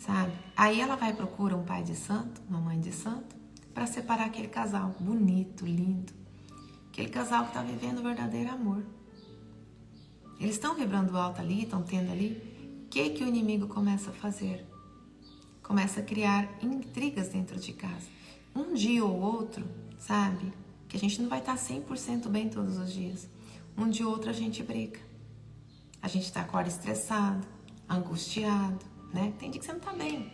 sabe? Aí ela vai e procura um pai de santo, uma mãe de santo, para separar aquele casal bonito, lindo. Aquele casal que está vivendo o verdadeiro amor. Eles estão vibrando alto ali, estão tendo ali. O que o inimigo começa a fazer? Começa a criar intrigas dentro de casa. Um dia ou outro, sabe? Que a gente não vai estar 100% bem todos os dias. Um dia ou outro a gente briga. A gente tá com a hora estressado, angustiado, né? Tem dia que você não tá bem.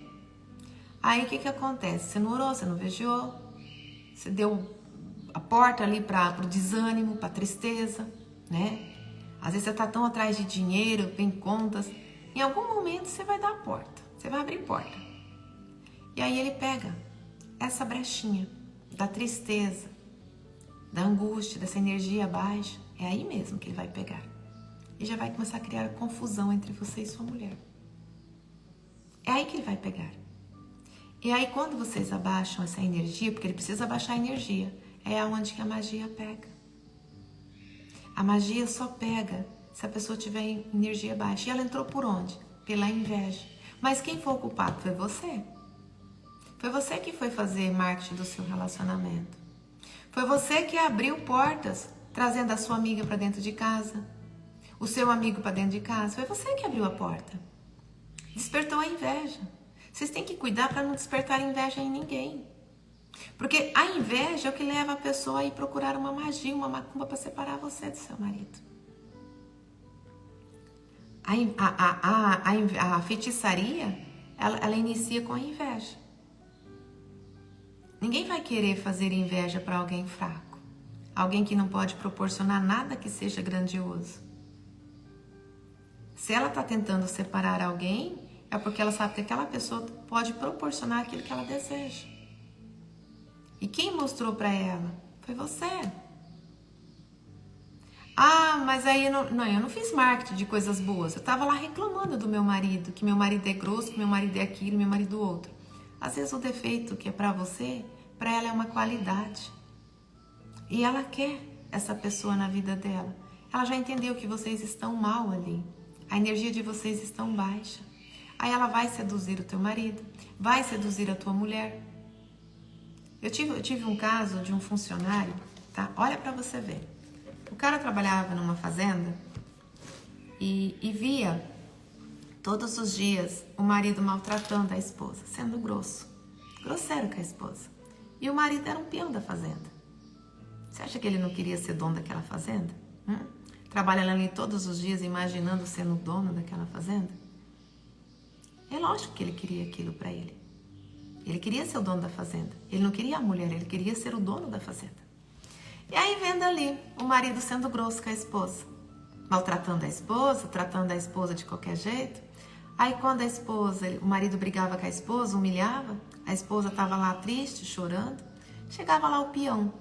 Aí o que acontece? Você não orou, você não vigiou, você deu a porta ali pro desânimo, pra tristeza, né? Às vezes você tá tão atrás de dinheiro, tem contas. Em algum momento você vai dar a porta, você vai abrir porta. E aí ele pega essa brechinha da tristeza, da angústia, dessa energia baixa. É aí mesmo que ele vai pegar. E já vai começar a criar confusão entre você e sua mulher. É aí que ele vai pegar. E aí quando vocês abaixam essa energia, porque ele precisa abaixar a energia, é aonde que a magia pega. A magia só pega se a pessoa tiver energia baixa. E ela entrou por onde? Pela inveja. Mas quem foi o culpado? Foi você. Foi você que foi fazer marketing do seu relacionamento. Foi você que abriu portas, trazendo a sua amiga para dentro de casa, o seu amigo para dentro de casa. Foi você que abriu a porta. Despertou a inveja. Vocês têm que cuidar para não despertar inveja em ninguém. Porque a inveja é o que leva a pessoa a ir procurar uma magia, uma macumba para separar você do seu marido. A feitiçaria, ela inicia com a inveja. Ninguém vai querer fazer inveja para alguém fraco. Alguém que não pode proporcionar nada que seja grandioso. Se ela está tentando separar alguém, é porque ela sabe que aquela pessoa pode proporcionar aquilo que ela deseja. E quem mostrou para ela? Foi você. Ah, mas aí eu não fiz marketing de coisas boas. Eu estava lá reclamando do meu marido, que meu marido é grosso, que meu marido é aquilo, meu marido é outro. Às vezes o defeito que é para você, para ela é uma qualidade. E ela quer essa pessoa na vida dela. Ela já entendeu que vocês estão mal ali. A energia de vocês está baixa. Aí ela vai seduzir o teu marido, vai seduzir a tua mulher. Eu tive um caso de um funcionário, tá? Olha para você ver. O cara trabalhava numa fazenda e via todos os dias o marido maltratando a esposa, sendo grosseiro com a esposa. E o marido era um peão da fazenda. Você acha que ele não queria ser dono daquela fazenda? Trabalhando ali todos os dias, imaginando sendo dono daquela fazenda? É lógico que ele queria aquilo para ele. Ele queria ser o dono da fazenda. Ele não queria a mulher, ele queria ser o dono da fazenda. E aí vendo ali o marido sendo grosso com a esposa, maltratando a esposa, tratando a esposa de qualquer jeito. Aí quando o marido brigava com a esposa, humilhava, a esposa estava lá triste, chorando, chegava lá o peão.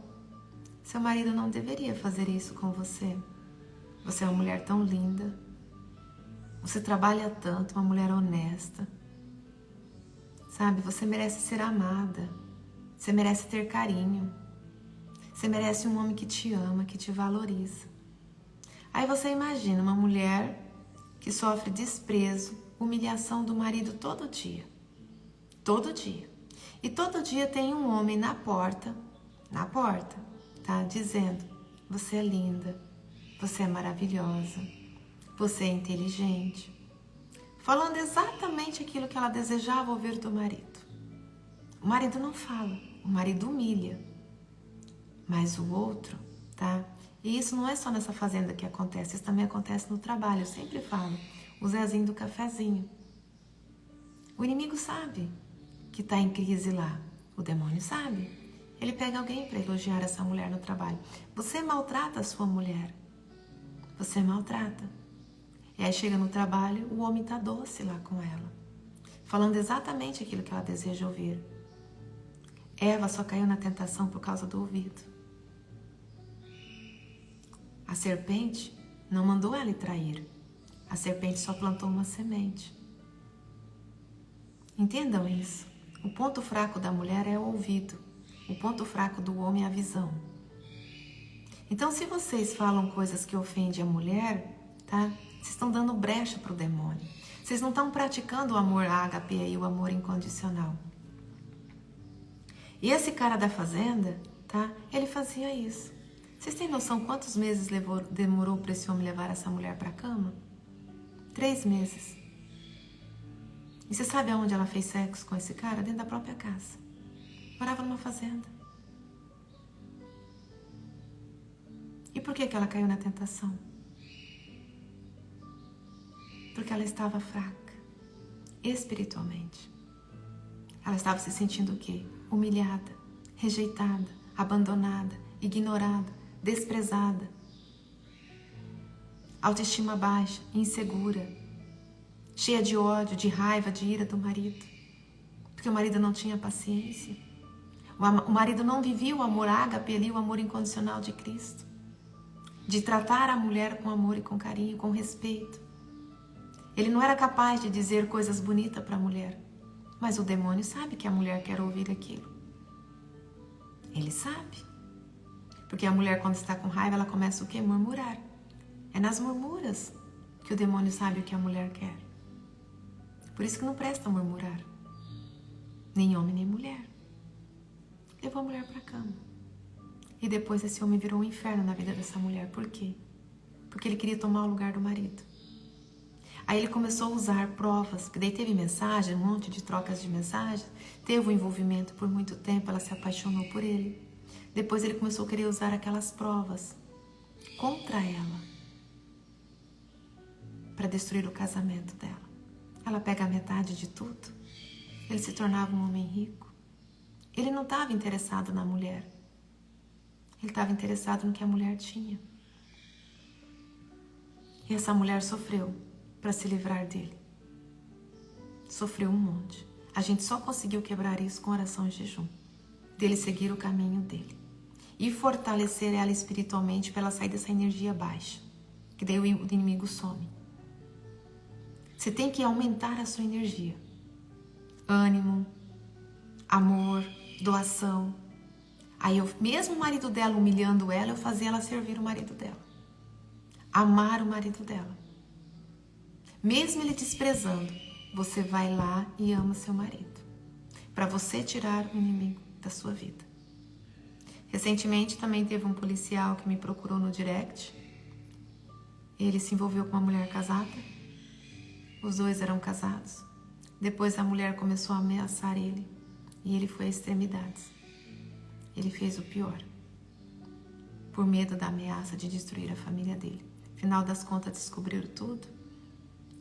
Seu marido não deveria fazer isso com você. Você é uma mulher tão linda. Você trabalha tanto, uma mulher honesta. Sabe, você merece ser amada. Você merece ter carinho. Você merece um homem que te ama, que te valoriza. Aí você imagina uma mulher que sofre desprezo, humilhação do marido todo dia. Todo dia. E todo dia tem um homem na porta, tá? Dizendo, você é linda, você é maravilhosa, você é inteligente. Falando exatamente aquilo que ela desejava ouvir do marido. O marido não fala, o marido humilha. Mas o outro, tá? E isso não é só nessa fazenda que acontece, isso também acontece no trabalho. Eu sempre falo, o Zezinho do cafezinho. O inimigo sabe que tá em crise lá. O demônio sabe. Ele pega alguém para elogiar essa mulher no trabalho. Você maltrata a sua mulher. Você maltrata. E aí chega no trabalho, o homem tá doce lá com ela. Falando exatamente aquilo que ela deseja ouvir. Eva só caiu na tentação por causa do ouvido. A serpente não mandou ela trair. A serpente só plantou uma semente. Entendam isso. O ponto fraco da mulher é o ouvido. O ponto fraco do homem é a visão. Então, se vocês falam coisas que ofendem a mulher, tá? Vocês estão dando brecha para o demônio. Vocês Vocês não estão praticando o amor ágape e o amor incondicional. E esse cara da fazenda, tá? Ele fazia isso. Vocês têm noção quantos meses demorou para esse homem levar essa mulher para a cama? 3 meses. E você sabe aonde ela fez sexo com esse cara? Dentro da própria casa. Morava numa fazenda. E por que ela caiu na tentação? Porque ela estava fraca, espiritualmente. Ela estava se sentindo o quê? Humilhada, rejeitada, abandonada, ignorada, desprezada. Autoestima baixa, insegura, cheia de ódio, de raiva, de ira do marido. Porque o marido não tinha paciência. O marido não vivia o amor ágape ali, o amor incondicional de Cristo. De tratar a mulher com amor e com carinho, com respeito. Ele não era capaz de dizer coisas bonitas para a mulher. Mas o demônio sabe que a mulher quer ouvir aquilo. Ele sabe. Porque a mulher, quando está com raiva, ela começa o quê? Murmurar. É nas murmuras que o demônio sabe o que a mulher quer. Por isso que não presta murmurar. Nem homem, nem mulher. Levou a mulher para a cama. E depois esse homem virou um inferno na vida dessa mulher. Por quê? Porque ele queria tomar o lugar do marido. Aí ele começou a usar provas, porque daí teve mensagem, um monte de trocas de mensagens, teve um envolvimento por muito tempo, ela se apaixonou por ele. Depois ele começou a querer usar aquelas provas contra ela, para destruir o casamento dela. Ela pega a metade de tudo, ele se tornava um homem rico. Ele não estava interessado na mulher, ele estava interessado no que a mulher tinha. E essa mulher sofreu para se livrar dele. Sofreu um monte. A gente só conseguiu quebrar isso com oração e jejum. Dele seguir o caminho dele. E fortalecer ela espiritualmente para ela sair dessa energia baixa. Que daí o inimigo some. Você tem que aumentar a sua energia. Ânimo, amor, doação. Aí mesmo o marido dela humilhando ela, eu fazia ela servir o marido dela. Amar o marido dela. Mesmo ele desprezando, você vai lá e ama seu marido. Para você tirar o inimigo da sua vida. Recentemente também teve um policial que me procurou no direct. Ele se envolveu com uma mulher casada. Os dois eram casados. Depois a mulher começou a ameaçar ele. E ele foi a extremidades. Ele fez o pior. Por medo da ameaça de destruir a família dele. Afinal das contas, descobriram tudo.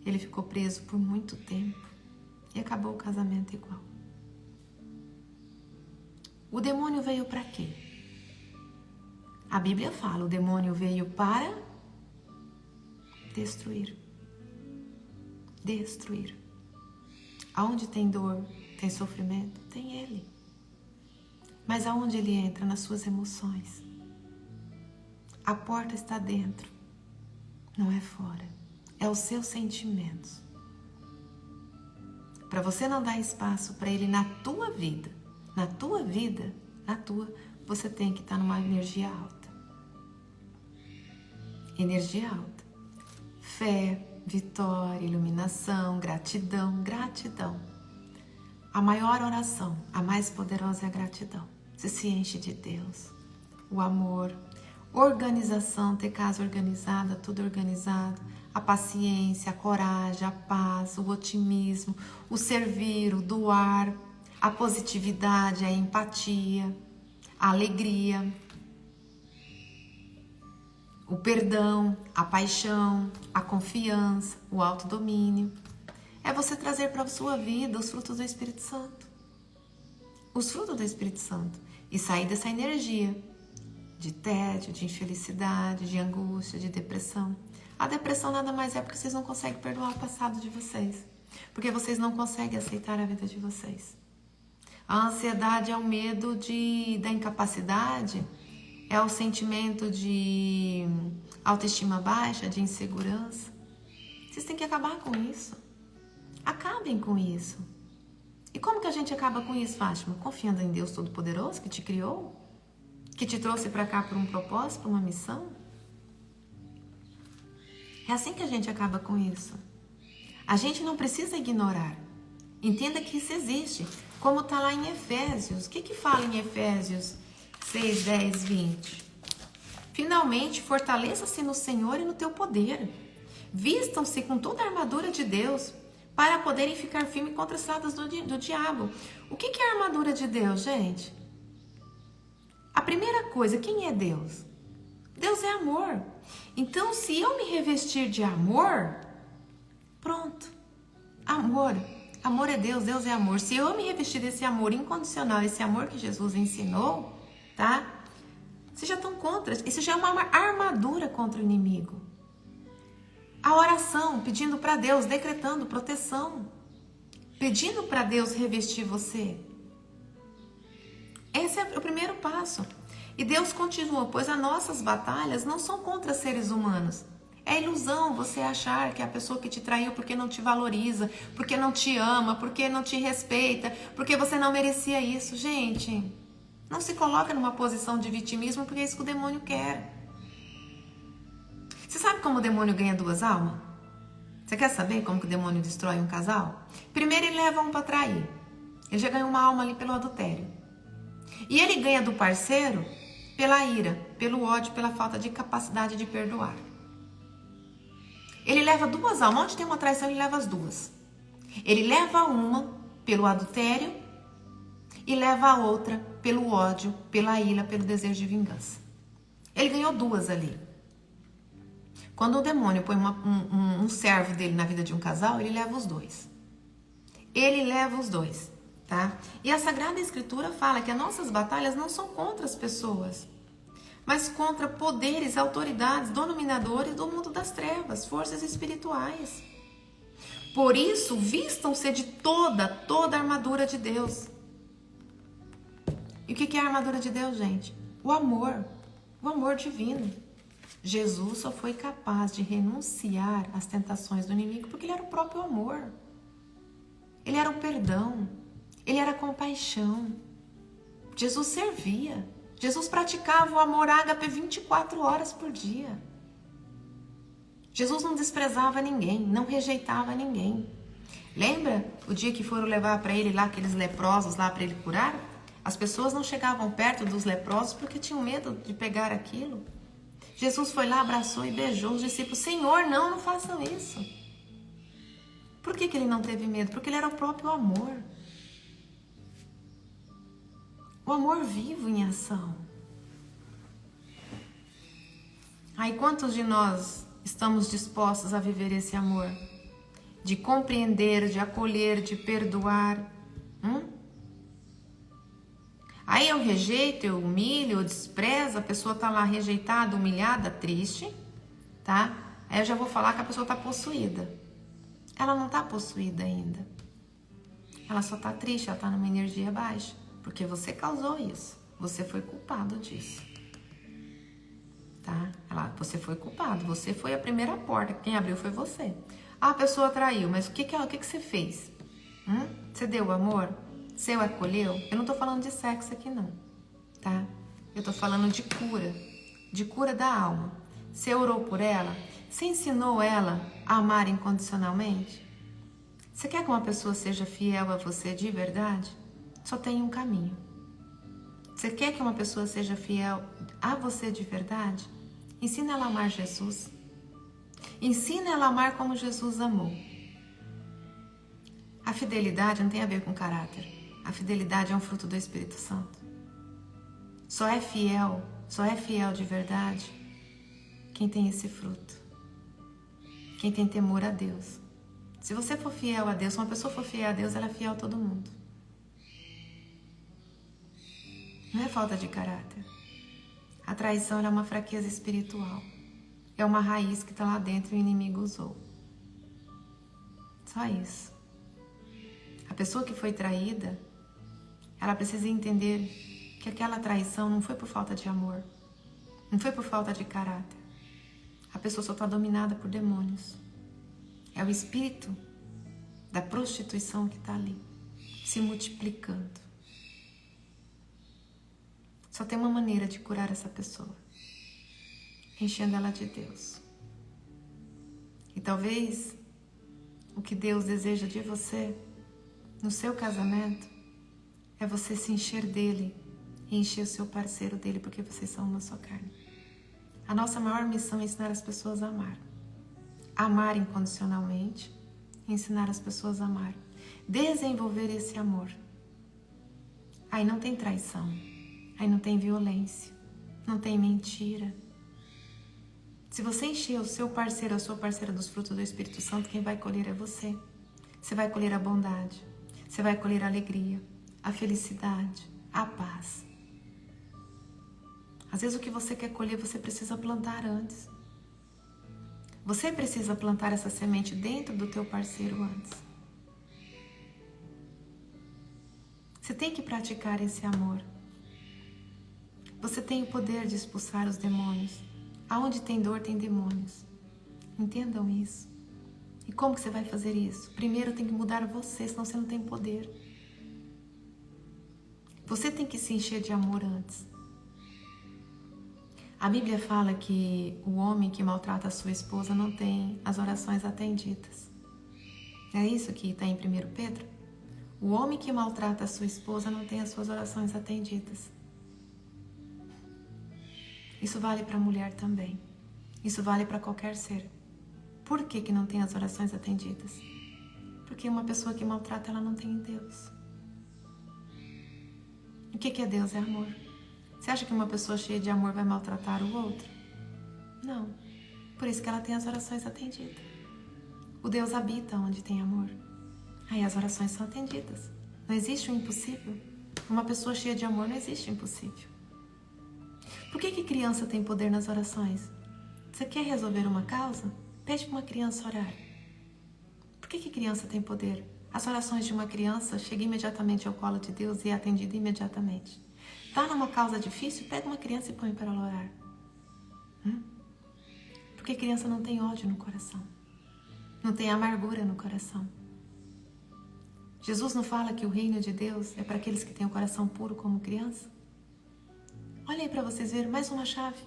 Ele ficou preso por muito tempo e acabou o casamento igual. O demônio veio para quê? A Bíblia fala, o demônio veio para destruir. Destruir. Aonde tem dor, tem sofrimento, tem ele. Mas aonde ele entra? Nas suas emoções. A porta está dentro, não é fora. É os seus sentimentos. Para você não dar espaço para ele na tua vida, você tem que estar numa energia alta. Energia alta. Fé, vitória, iluminação, gratidão, gratidão. A maior oração, a mais poderosa é a gratidão. Você se enche de Deus, o amor, organização, ter casa organizada, tudo organizado. A paciência, a coragem, a paz, o otimismo, o servir, o doar, a positividade, a empatia, a alegria, o perdão, a paixão, a confiança, o autodomínio. É você trazer para a sua vida os frutos do Espírito Santo. Os frutos do Espírito Santo. E sair dessa energia de tédio, de infelicidade, de angústia, de depressão. A depressão nada mais é porque vocês não conseguem perdoar o passado de vocês. Porque vocês não conseguem aceitar a vida de vocês. A ansiedade é o medo da incapacidade, é o sentimento de autoestima baixa, de insegurança. Vocês têm que acabar com isso. Acabem com isso. E como que a gente acaba com isso, Fátima? Confiando em Deus Todo-Poderoso que te criou, que te trouxe para cá por um propósito, por uma missão. É assim que a gente acaba com isso. A gente não precisa ignorar. Entenda que isso existe, como está lá em Efésios. O que fala em Efésios 6, 10, 20? Finalmente, fortaleça-se no Senhor e no teu poder. Vistam-se com toda a armadura de Deus para poderem ficar firmes contra as ciladas do diabo. O que é a armadura de Deus, gente? A primeira coisa, quem é Deus? Deus é amor. Então, se eu me revestir de amor, pronto. Amor. Amor é Deus, Deus é amor. Se eu me revestir desse amor incondicional, esse amor que Jesus ensinou, tá? Vocês já estão contra. Isso já é uma armadura contra o inimigo. A oração, pedindo para Deus, decretando proteção. Pedindo para Deus revestir você. Esse é o primeiro passo. E Deus continua, pois as nossas batalhas não são contra seres humanos. É ilusão você achar que é a pessoa que te traiu porque não te valoriza, porque não te ama, porque não te respeita, porque você não merecia isso. Gente, não se coloca numa posição de vitimismo porque é isso que o demônio quer. Você sabe como o demônio ganha duas almas? Você quer saber como que o demônio destrói um casal? Primeiro ele leva um para trair. Ele já ganhou uma alma ali pelo adultério. E ele ganha do parceiro pela ira, pelo ódio, pela falta de capacidade de perdoar. Ele leva duas almas. Onde tem uma traição, ele leva as duas. Ele leva uma pelo adultério e leva a outra pelo ódio, pela ira, pelo desejo de vingança. Ele ganhou duas ali. Quando o demônio põe um servo dele na vida de um casal, ele leva os dois. Ele leva os dois, tá? E a Sagrada Escritura fala que as nossas batalhas não são contra as pessoas, mas contra poderes, autoridades, dominadores do mundo das trevas, forças espirituais. Por isso, vistam-se de toda a armadura de Deus. E o que é a armadura de Deus, gente? O amor divino. Jesus só foi capaz de renunciar às tentações do inimigo porque ele era o próprio amor. Ele era o perdão. Ele era a compaixão. Jesus servia. Jesus praticava o amor ágape 24 horas por dia. Jesus não desprezava ninguém, não rejeitava ninguém. Lembra o dia que foram levar para ele lá aqueles leprosos lá para ele curar? As pessoas não chegavam perto dos leprosos porque tinham medo de pegar aquilo. Jesus foi lá, abraçou e beijou os discípulos. Senhor, não façam isso. Por que ele não teve medo? Porque ele era o próprio amor. O amor vivo em ação. Aí quantos de nós estamos dispostos a viver esse amor? De compreender, de acolher, de perdoar. Aí eu rejeito, eu humilho, eu desprezo, a pessoa tá lá rejeitada, humilhada, triste, tá? Aí eu já vou falar que a pessoa tá possuída. Ela não tá possuída ainda. Ela só tá triste, ela tá numa energia baixa. Porque você causou isso. Você foi culpado disso. Tá? Você foi culpado. Você foi a primeira porta. Quem abriu foi você. Ah, a pessoa traiu. Mas o que você fez? Você deu amor? Você o acolheu? Eu não tô falando de sexo aqui não. Tá? Eu tô falando de cura. De cura da alma. Você orou por ela? Você ensinou ela a amar incondicionalmente? Você quer que uma pessoa seja fiel a você de verdade? Só tem um caminho. Você quer que uma pessoa seja fiel a você de verdade? Ensina ela a amar Jesus. Ensina ela a amar como Jesus amou. A fidelidade não tem a ver com caráter. A fidelidade é um fruto do Espírito Santo. Só é fiel de verdade quem tem esse fruto. Quem tem temor a Deus. Se você for fiel a Deus, se uma pessoa for fiel a Deus, ela é fiel a todo mundo. Não é falta de caráter. A traição é uma fraqueza espiritual. É uma raiz que está lá dentro e o inimigo usou. Só isso. A pessoa que foi traída, ela precisa entender que aquela traição não foi por falta de amor. Não foi por falta de caráter. A pessoa só está dominada por demônios. É o espírito da prostituição que está ali, se multiplicando. Só tem uma maneira de curar essa pessoa. Enchendo ela de Deus. E talvez o que Deus deseja de você no seu casamento é você se encher dele e encher o seu parceiro dele, porque vocês são uma só carne. A nossa maior missão é ensinar as pessoas a amar. Amar incondicionalmente, ensinar as pessoas a amar. Desenvolver esse amor. Aí não tem traição, aí não tem violência, não tem mentira. Se você encher o seu parceiro, a sua parceira dos frutos do Espírito Santo, quem vai colher é você. Você vai colher a bondade, você vai colher a alegria, a felicidade, a paz. Às vezes o que você quer colher, você precisa plantar antes. Você precisa plantar essa semente dentro do teu parceiro antes. Você tem que praticar esse amor. Você tem o poder de expulsar os demônios. Aonde tem dor, tem demônios. Entendam isso. E como que você vai fazer isso? Primeiro tem que mudar você, senão você não tem poder. Você tem que se encher de amor antes. A Bíblia fala que o homem que maltrata a sua esposa não tem as orações atendidas. É isso que está em 1 Pedro? O homem que maltrata a sua esposa não tem as suas orações atendidas. Isso vale para a mulher também. Isso vale para qualquer ser. Por que não tem as orações atendidas? Porque uma pessoa que maltrata, ela não tem Deus. O que é Deus? É amor. Você acha que uma pessoa cheia de amor vai maltratar o outro? Não. Por isso que ela tem as orações atendidas. O Deus habita onde tem amor. Aí as orações são atendidas. Não existe o impossível. Uma pessoa cheia de amor, não existe o impossível. Por que criança tem poder nas orações? Você quer resolver uma causa? Pede para uma criança orar. Por que criança tem poder? As orações de uma criança chegam imediatamente ao colo de Deus e é atendida imediatamente. Está numa causa difícil? Pega uma criança e põe para ela orar. Porque criança não tem ódio no coração. Não tem amargura no coração. Jesus não fala que o reino de Deus é para aqueles que têm o coração puro como criança? Olha aí para vocês verem mais uma chave.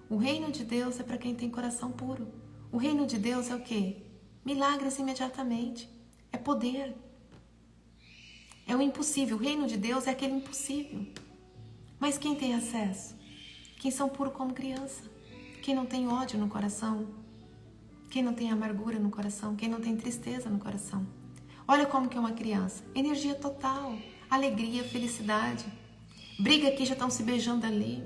O reino de Deus é para quem tem coração puro. O reino de Deus é o quê? Milagres imediatamente. É poder. É o impossível. O reino de Deus é aquele impossível. Mas quem tem acesso? Quem são puros como criança. Quem não tem ódio no coração. Quem não tem amargura no coração. Quem não tem tristeza no coração. Olha como que é uma criança. Energia total. Alegria, felicidade. Briga aqui, já estão se beijando ali.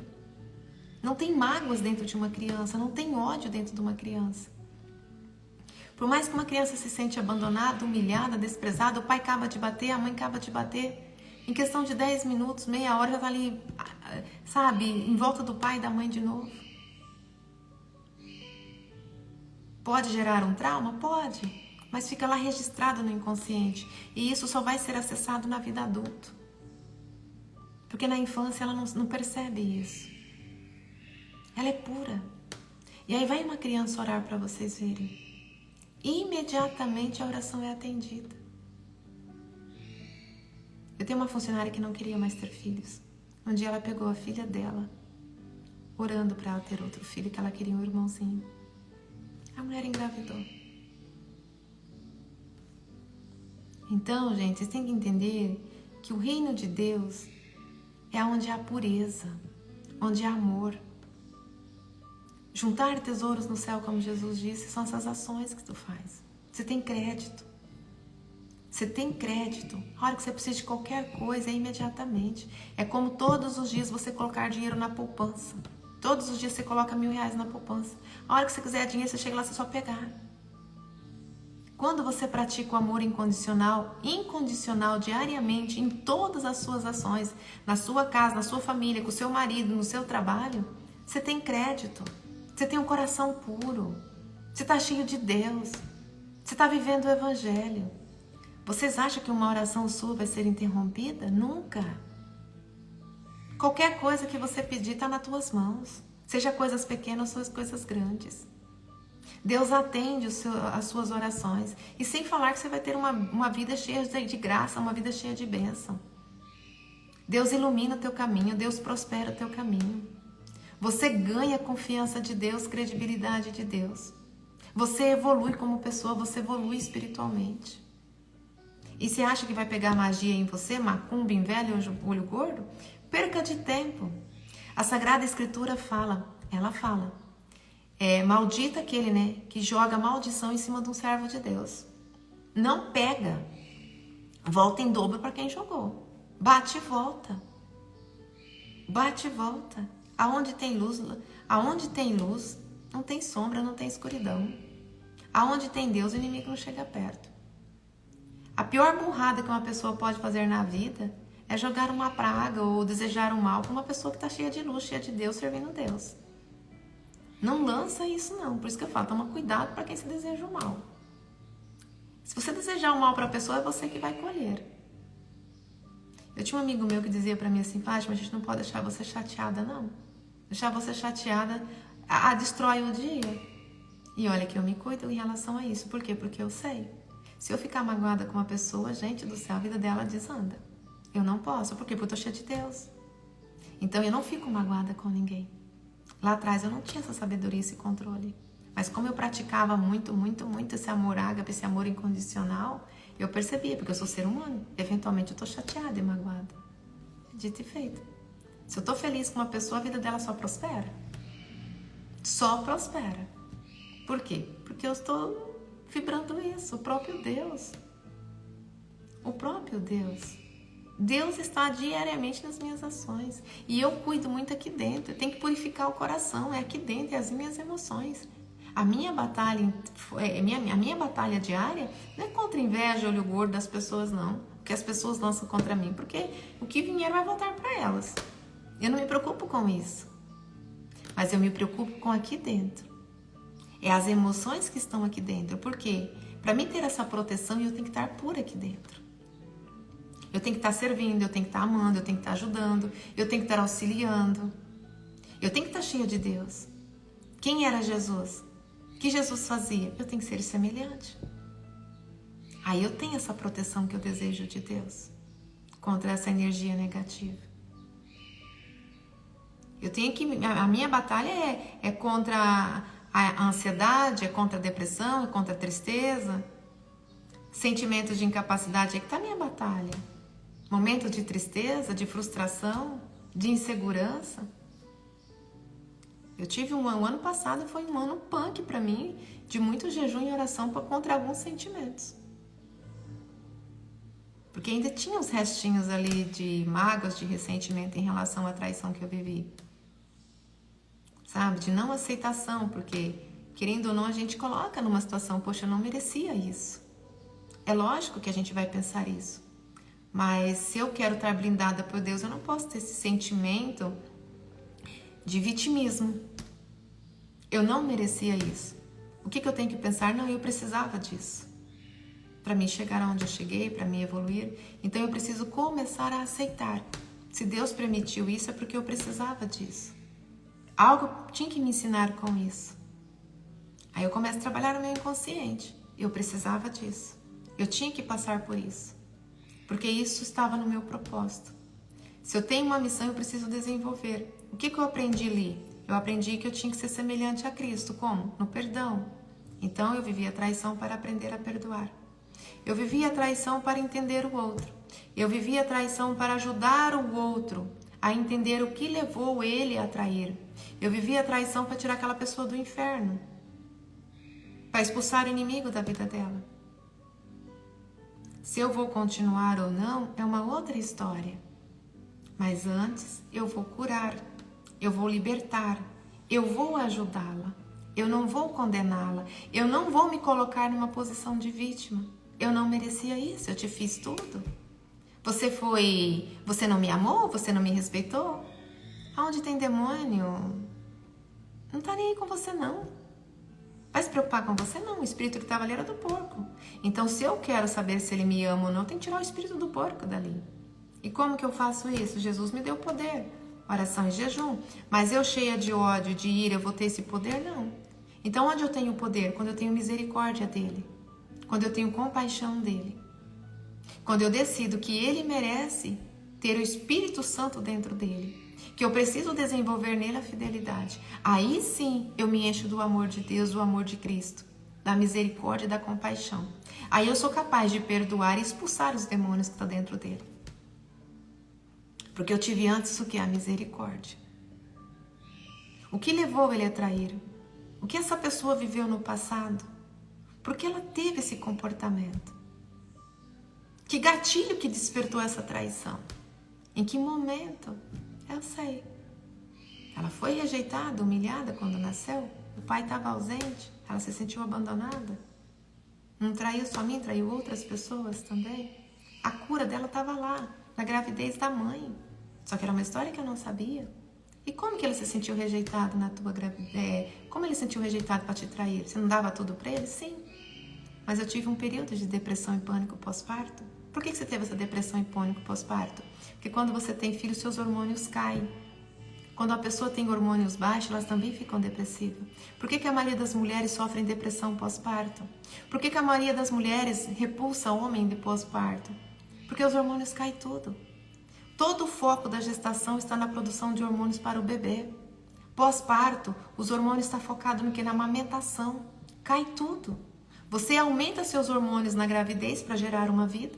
Não tem mágoas dentro de uma criança. Não tem ódio dentro de uma criança. Por mais que uma criança se sente abandonada, humilhada, desprezada, o pai acaba de bater, a mãe acaba de bater. Em questão de 10 minutos, meia hora, já está ali, sabe, em volta do pai e da mãe de novo. Pode gerar um trauma? Pode. Mas fica lá registrado no inconsciente. E isso só vai ser acessado na vida adulta. Porque na infância ela não percebe isso. Ela é pura. E aí vai uma criança orar para vocês verem. Imediatamente a oração é atendida. Eu tenho uma funcionária que não queria mais ter filhos. Um dia ela pegou a filha dela, orando para ela ter outro filho, que ela queria um irmãozinho. A mulher engravidou. Então, gente, vocês têm que entender que o reino de Deus é onde há pureza, onde há amor. Juntar tesouros no céu, como Jesus disse, são essas ações que tu faz. Você tem crédito. Você tem crédito. A hora que você precisa de qualquer coisa é imediatamente. É como todos os dias você colocar dinheiro na poupança. Todos os dias você coloca R$1.000 na poupança. A hora que você quiser dinheiro, você chega lá, você só pegar. Quando você pratica o amor incondicional diariamente, em todas as suas ações, na sua casa, na sua família, com o seu marido, no seu trabalho, você tem crédito. Você tem um coração puro. Você está cheio de Deus. Você está vivendo o Evangelho. Vocês acham que uma oração sua vai ser interrompida? Nunca. Qualquer coisa que você pedir está nas tuas mãos. Seja coisas pequenas ou coisas grandes. Deus atende as suas orações. E sem falar que você vai ter uma vida cheia de graça, uma vida cheia de bênção. Deus ilumina o teu caminho, Deus prospera o teu caminho. Você ganha confiança de Deus, credibilidade de Deus. Você evolui como pessoa, você evolui espiritualmente. E você acha que vai pegar magia em você, macumba, em velho olho gordo? Perca de tempo. A Sagrada Escritura fala, ela fala, maldito aquele, né, que joga maldição em cima de um servo de Deus. Não pega. Volta em dobro para quem jogou. Bate e volta. Bate e volta. Aonde tem luz, não tem sombra, não tem escuridão. Aonde tem Deus, o inimigo não chega perto. A pior burrada que uma pessoa pode fazer na vida é jogar uma praga ou desejar o mal para uma pessoa que está cheia de luz, cheia de Deus, servindo Deus. Não lança isso não. Por isso que eu falo, toma cuidado para quem se deseja o mal. Se você desejar o mal para a pessoa, é você que vai colher. Eu tinha um amigo meu que dizia para mim assim, Fátima, a gente não pode deixar você chateada, não. Deixar você chateada, destrói o dia. E olha que eu me cuido em relação a isso. Por quê? Porque eu sei. Se eu ficar magoada com uma pessoa, gente do céu, a vida dela desanda. Eu não posso. Por quê? Porque eu tô cheia de Deus. Então eu não fico magoada com ninguém. Lá atrás eu não tinha essa sabedoria, esse controle. Mas como eu praticava muito esse amor ágape, esse amor incondicional, eu percebia, porque eu sou ser humano. Eventualmente eu tô chateada e magoada. Dito e feito. Se eu tô feliz com uma pessoa, a vida dela só prospera. Só prospera. Por quê? Porque eu estou vibrando isso, o próprio Deus. O próprio Deus. Deus está diariamente nas minhas ações. E eu cuido muito aqui dentro. Eu tenho que purificar o coração. É aqui dentro, é as minhas emoções. A minha batalha diária não é contra a inveja, olho gordo das pessoas, não. Que as pessoas lançam contra mim. Porque o que vier vai voltar para elas. Eu não me preocupo com isso. Mas eu me preocupo com aqui dentro. É as emoções que estão aqui dentro. Por quê? Para mim ter essa proteção, eu tenho que estar pura aqui dentro. Eu tenho que estar servindo, eu tenho que estar amando, eu tenho que estar ajudando, eu tenho que estar auxiliando. Eu tenho que estar cheia de Deus. Quem era Jesus? O que Jesus fazia? Eu tenho que ser semelhante. Aí eu tenho essa proteção que eu desejo de Deus contra essa energia negativa. Eu tenho que... A minha batalha é contra a ansiedade, é contra a depressão, é contra a tristeza. Sentimentos de incapacidade, é que está a minha batalha. Momentos de tristeza, de frustração, de insegurança. Eu tive o ano passado, foi um ano punk para mim, de muito jejum e oração contra alguns sentimentos. Porque ainda tinha uns restinhos ali de mágoas, de ressentimento em relação à traição que eu vivi. Sabe? De não aceitação, porque, querendo ou não, a gente coloca numa situação, poxa, eu não merecia isso. É lógico que a gente vai pensar isso. Mas se eu quero estar blindada por Deus, eu não posso ter esse sentimento de vitimismo. Eu não merecia isso. O que eu tenho que pensar? Não, eu precisava disso. Para mim chegar aonde eu cheguei, para mim evoluir. Então eu preciso começar a aceitar. Se Deus permitiu isso, é porque eu precisava disso. Algo tinha que me ensinar com isso. Aí eu começo a trabalhar no meu inconsciente. Eu precisava disso. Eu tinha que passar por isso. Porque isso estava no meu propósito. Se eu tenho uma missão, eu preciso desenvolver. O que eu aprendi ali? Eu aprendi que eu tinha que ser semelhante a Cristo. Como? No perdão. Então eu vivi a traição para aprender a perdoar. Eu vivi a traição para entender o outro. Eu vivi a traição para ajudar o outro a entender o que levou ele a trair. Eu vivi a traição para tirar aquela pessoa do inferno. Para expulsar o inimigo da vida dela. Se eu vou continuar ou não, é uma outra história. Mas antes, eu vou curar, eu vou libertar, eu vou ajudá-la, eu não vou condená-la, eu não vou me colocar numa posição de vítima. Eu não merecia isso, eu te fiz tudo. Você não me amou, você não me respeitou? Aonde tem demônio, não tá nem aí com você não. Vai se preocupar com você? Não, o espírito que estava ali era do porco. Então, se eu quero saber se ele me ama ou não, tem que tirar o espírito do porco dali. E como que eu faço isso? Jesus me deu poder, oração e jejum. Mas eu cheia de ódio, de ira, eu vou ter esse poder? Não. Então, onde eu tenho poder? Quando eu tenho misericórdia dele. Quando eu tenho compaixão dele. Quando eu decido que ele merece ter o Espírito Santo dentro dele. Que eu preciso desenvolver nele a fidelidade. Aí sim eu me encho do amor de Deus, do amor de Cristo. da misericórdia e da compaixão. Aí eu sou capaz de perdoar e expulsar os demônios que estão dentro dele. Porque eu tive antes o que? A misericórdia. O que levou ele a trair? O que essa pessoa viveu no passado? Por que ela teve esse comportamento? Que gatilho que despertou essa traição? Em que momento? Eu sei. Ela foi rejeitada, humilhada quando nasceu? O pai estava ausente? Ela se sentiu abandonada? Não traiu só a mim, traiu outras pessoas também? A cura dela estava lá, na gravidez da mãe. Só que era uma história que eu não sabia. E como que ele se sentiu rejeitado na tua gravidez? Como ele se sentiu rejeitado para te trair? Você não dava tudo para ele? Sim. Mas eu tive um período de depressão e pânico pós-parto. Por que você teve essa depressão e pânico pós-parto? Porque quando você tem filho, seus hormônios caem. Quando a pessoa tem hormônios baixos, elas também ficam depressivas. Por que a maioria das mulheres sofrem depressão pós-parto? Por que a maioria das mulheres repulsa homem de pós-parto? Porque os hormônios caem tudo. Todo o foco da gestação está na produção de hormônios para o bebê. Pós-parto, os hormônios estão focados no que? Na amamentação. Cai tudo. Você aumenta seus hormônios na gravidez para gerar uma vida.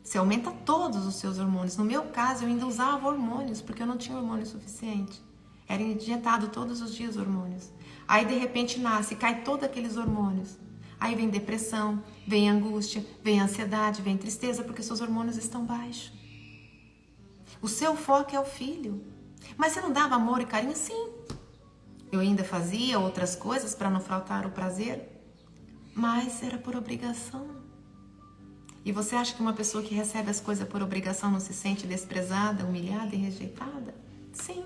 Você aumenta todos os seus hormônios. No meu caso, eu ainda usava hormônios, porque eu não tinha hormônio suficiente. Era injetado todos os dias hormônios. Aí, de repente, nasce, cai todos aqueles hormônios. Aí vem depressão, vem angústia, vem ansiedade, vem tristeza, porque seus hormônios estão baixos. O seu foco é o filho. Mas você não dava amor e carinho? Sim. Eu ainda fazia outras coisas para não faltar o prazer, mas era por obrigação. E você acha que uma pessoa que recebe as coisas por obrigação não se sente desprezada, humilhada e rejeitada? Sim.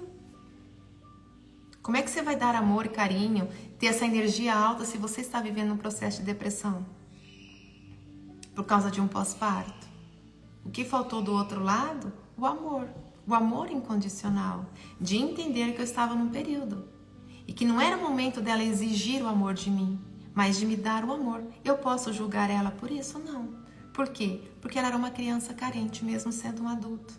Como é que você vai dar amor e carinho, ter essa energia alta se você está vivendo um processo de depressão? Por causa de um pós-parto. O que faltou do outro lado? O amor. O amor incondicional. De entender que eu estava num período. E que não era o momento dela exigir o amor de mim, mas de me dar o amor. Eu posso julgar ela por isso? Não. Por quê? Porque ela era uma criança carente, mesmo sendo um adulto.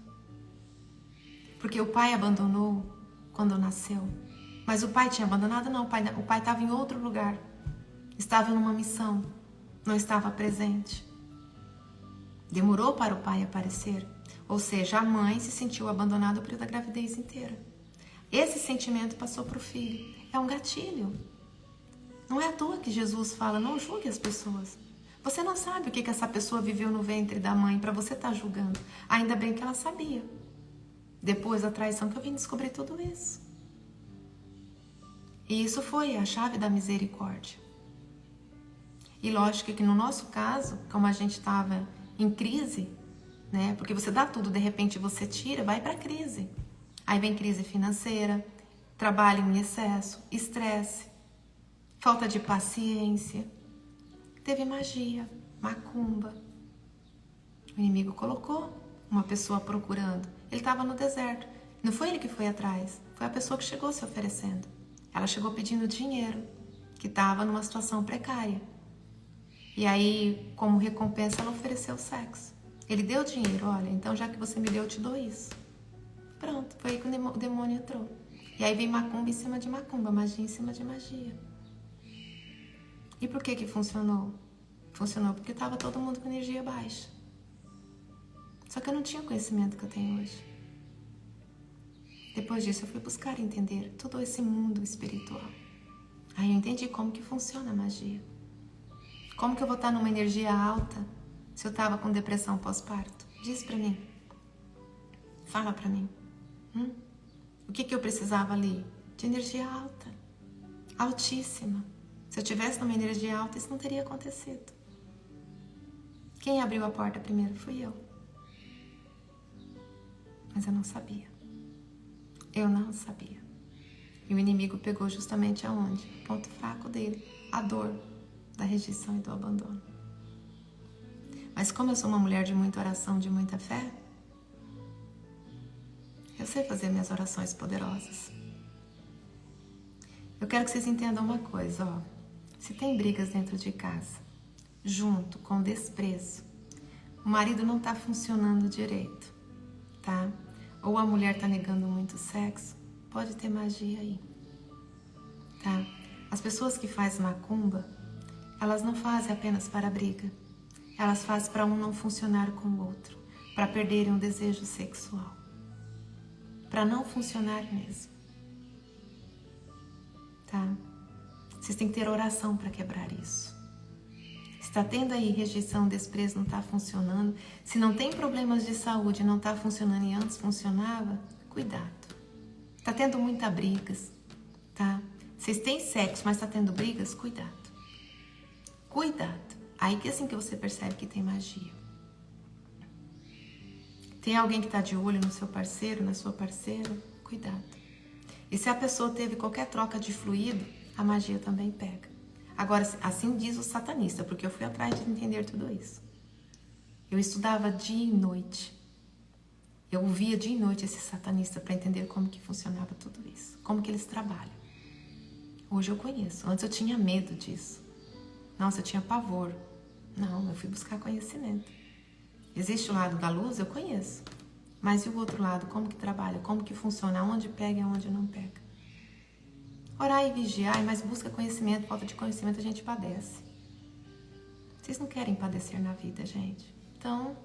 Porque o pai abandonou quando nasceu. Mas o pai tinha abandonado? Não, o pai estava em outro lugar. Estava numa missão. Não estava presente. Demorou para o pai aparecer. Ou seja, a mãe se sentiu abandonada o período da gravidez inteira. Esse sentimento passou para o filho. É um gatilho. Não é à toa que Jesus fala, não julgue as pessoas. Você não sabe o que essa pessoa viveu no ventre da mãe para você estar julgando. Ainda bem que ela sabia. Depois da traição que eu vim descobrir tudo isso. E isso foi a chave da misericórdia. E lógico que no nosso caso, como a gente estava em crise, né? Porque você dá tudo, de repente você tira, vai para crise. Aí vem crise financeira, trabalho em excesso, estresse, falta de paciência. Teve magia, macumba. O inimigo colocou uma pessoa procurando. Ele estava no deserto. Não foi ele que foi atrás, foi a pessoa que chegou se oferecendo. Ela chegou pedindo dinheiro, que estava numa situação precária. E aí, como recompensa, ela ofereceu sexo. Ele deu dinheiro, olha, então já que você me deu, eu te dou isso. Pronto, foi aí que o demônio entrou. E aí vem macumba em cima de macumba, magia em cima de magia. E por que funcionou? Funcionou porque estava todo mundo com energia baixa. Só que eu não tinha o conhecimento que eu tenho hoje. Depois disso eu fui buscar entender todo esse mundo espiritual. Aí eu entendi como que funciona a magia. Como que eu vou estar numa energia alta se eu estava com depressão pós-parto? Diz pra mim. Fala pra mim. O que eu precisava ali? De energia alta. Altíssima. Se eu tivesse numa energia alta, isso não teria acontecido. Quem abriu a porta primeiro fui eu. Mas eu não sabia. Eu não sabia. E o inimigo pegou justamente aonde? O ponto fraco dele, a dor da rejeição e do abandono. Mas como eu sou uma mulher de muita oração, de muita fé, eu sei fazer minhas orações poderosas. Eu quero que vocês entendam uma coisa, ó. Se tem brigas dentro de casa, junto com desprezo, o marido não está funcionando direito, tá? Ou a mulher está negando muito sexo, pode ter magia aí, tá? As pessoas que fazem macumba, elas não fazem apenas para a briga. Elas fazem para um não funcionar com o outro, para perderem o desejo sexual, para não funcionar mesmo. Tá? Vocês têm que ter oração para quebrar isso. Se está tendo aí rejeição, desprezo, não está funcionando, se não tem problemas de saúde, não está funcionando e antes funcionava, cuidado. Está tendo muitas brigas, tá? Vocês têm sexo, mas está tendo brigas, cuidado. Cuidado. Aí que é assim que você percebe que tem magia. Tem alguém que está de olho no seu parceiro, na sua parceira, cuidado. E se a pessoa teve qualquer troca de fluido, a magia também pega. Agora, assim diz o satanista, porque eu fui atrás de entender tudo isso. Eu estudava dia e noite. Eu ouvia dia e noite esse satanista para entender como que funcionava tudo isso. Como que eles trabalham. Hoje eu conheço. Antes eu tinha medo disso. Nossa, eu tinha pavor. Não, eu fui buscar conhecimento. Existe o lado da luz? Eu conheço. Mas e o outro lado? Como que trabalha? Como que funciona? Aonde pega e aonde não pega? Orar e vigiar, mas busca conhecimento. Falta de conhecimento a gente padece. Vocês não querem padecer na vida, gente? Então,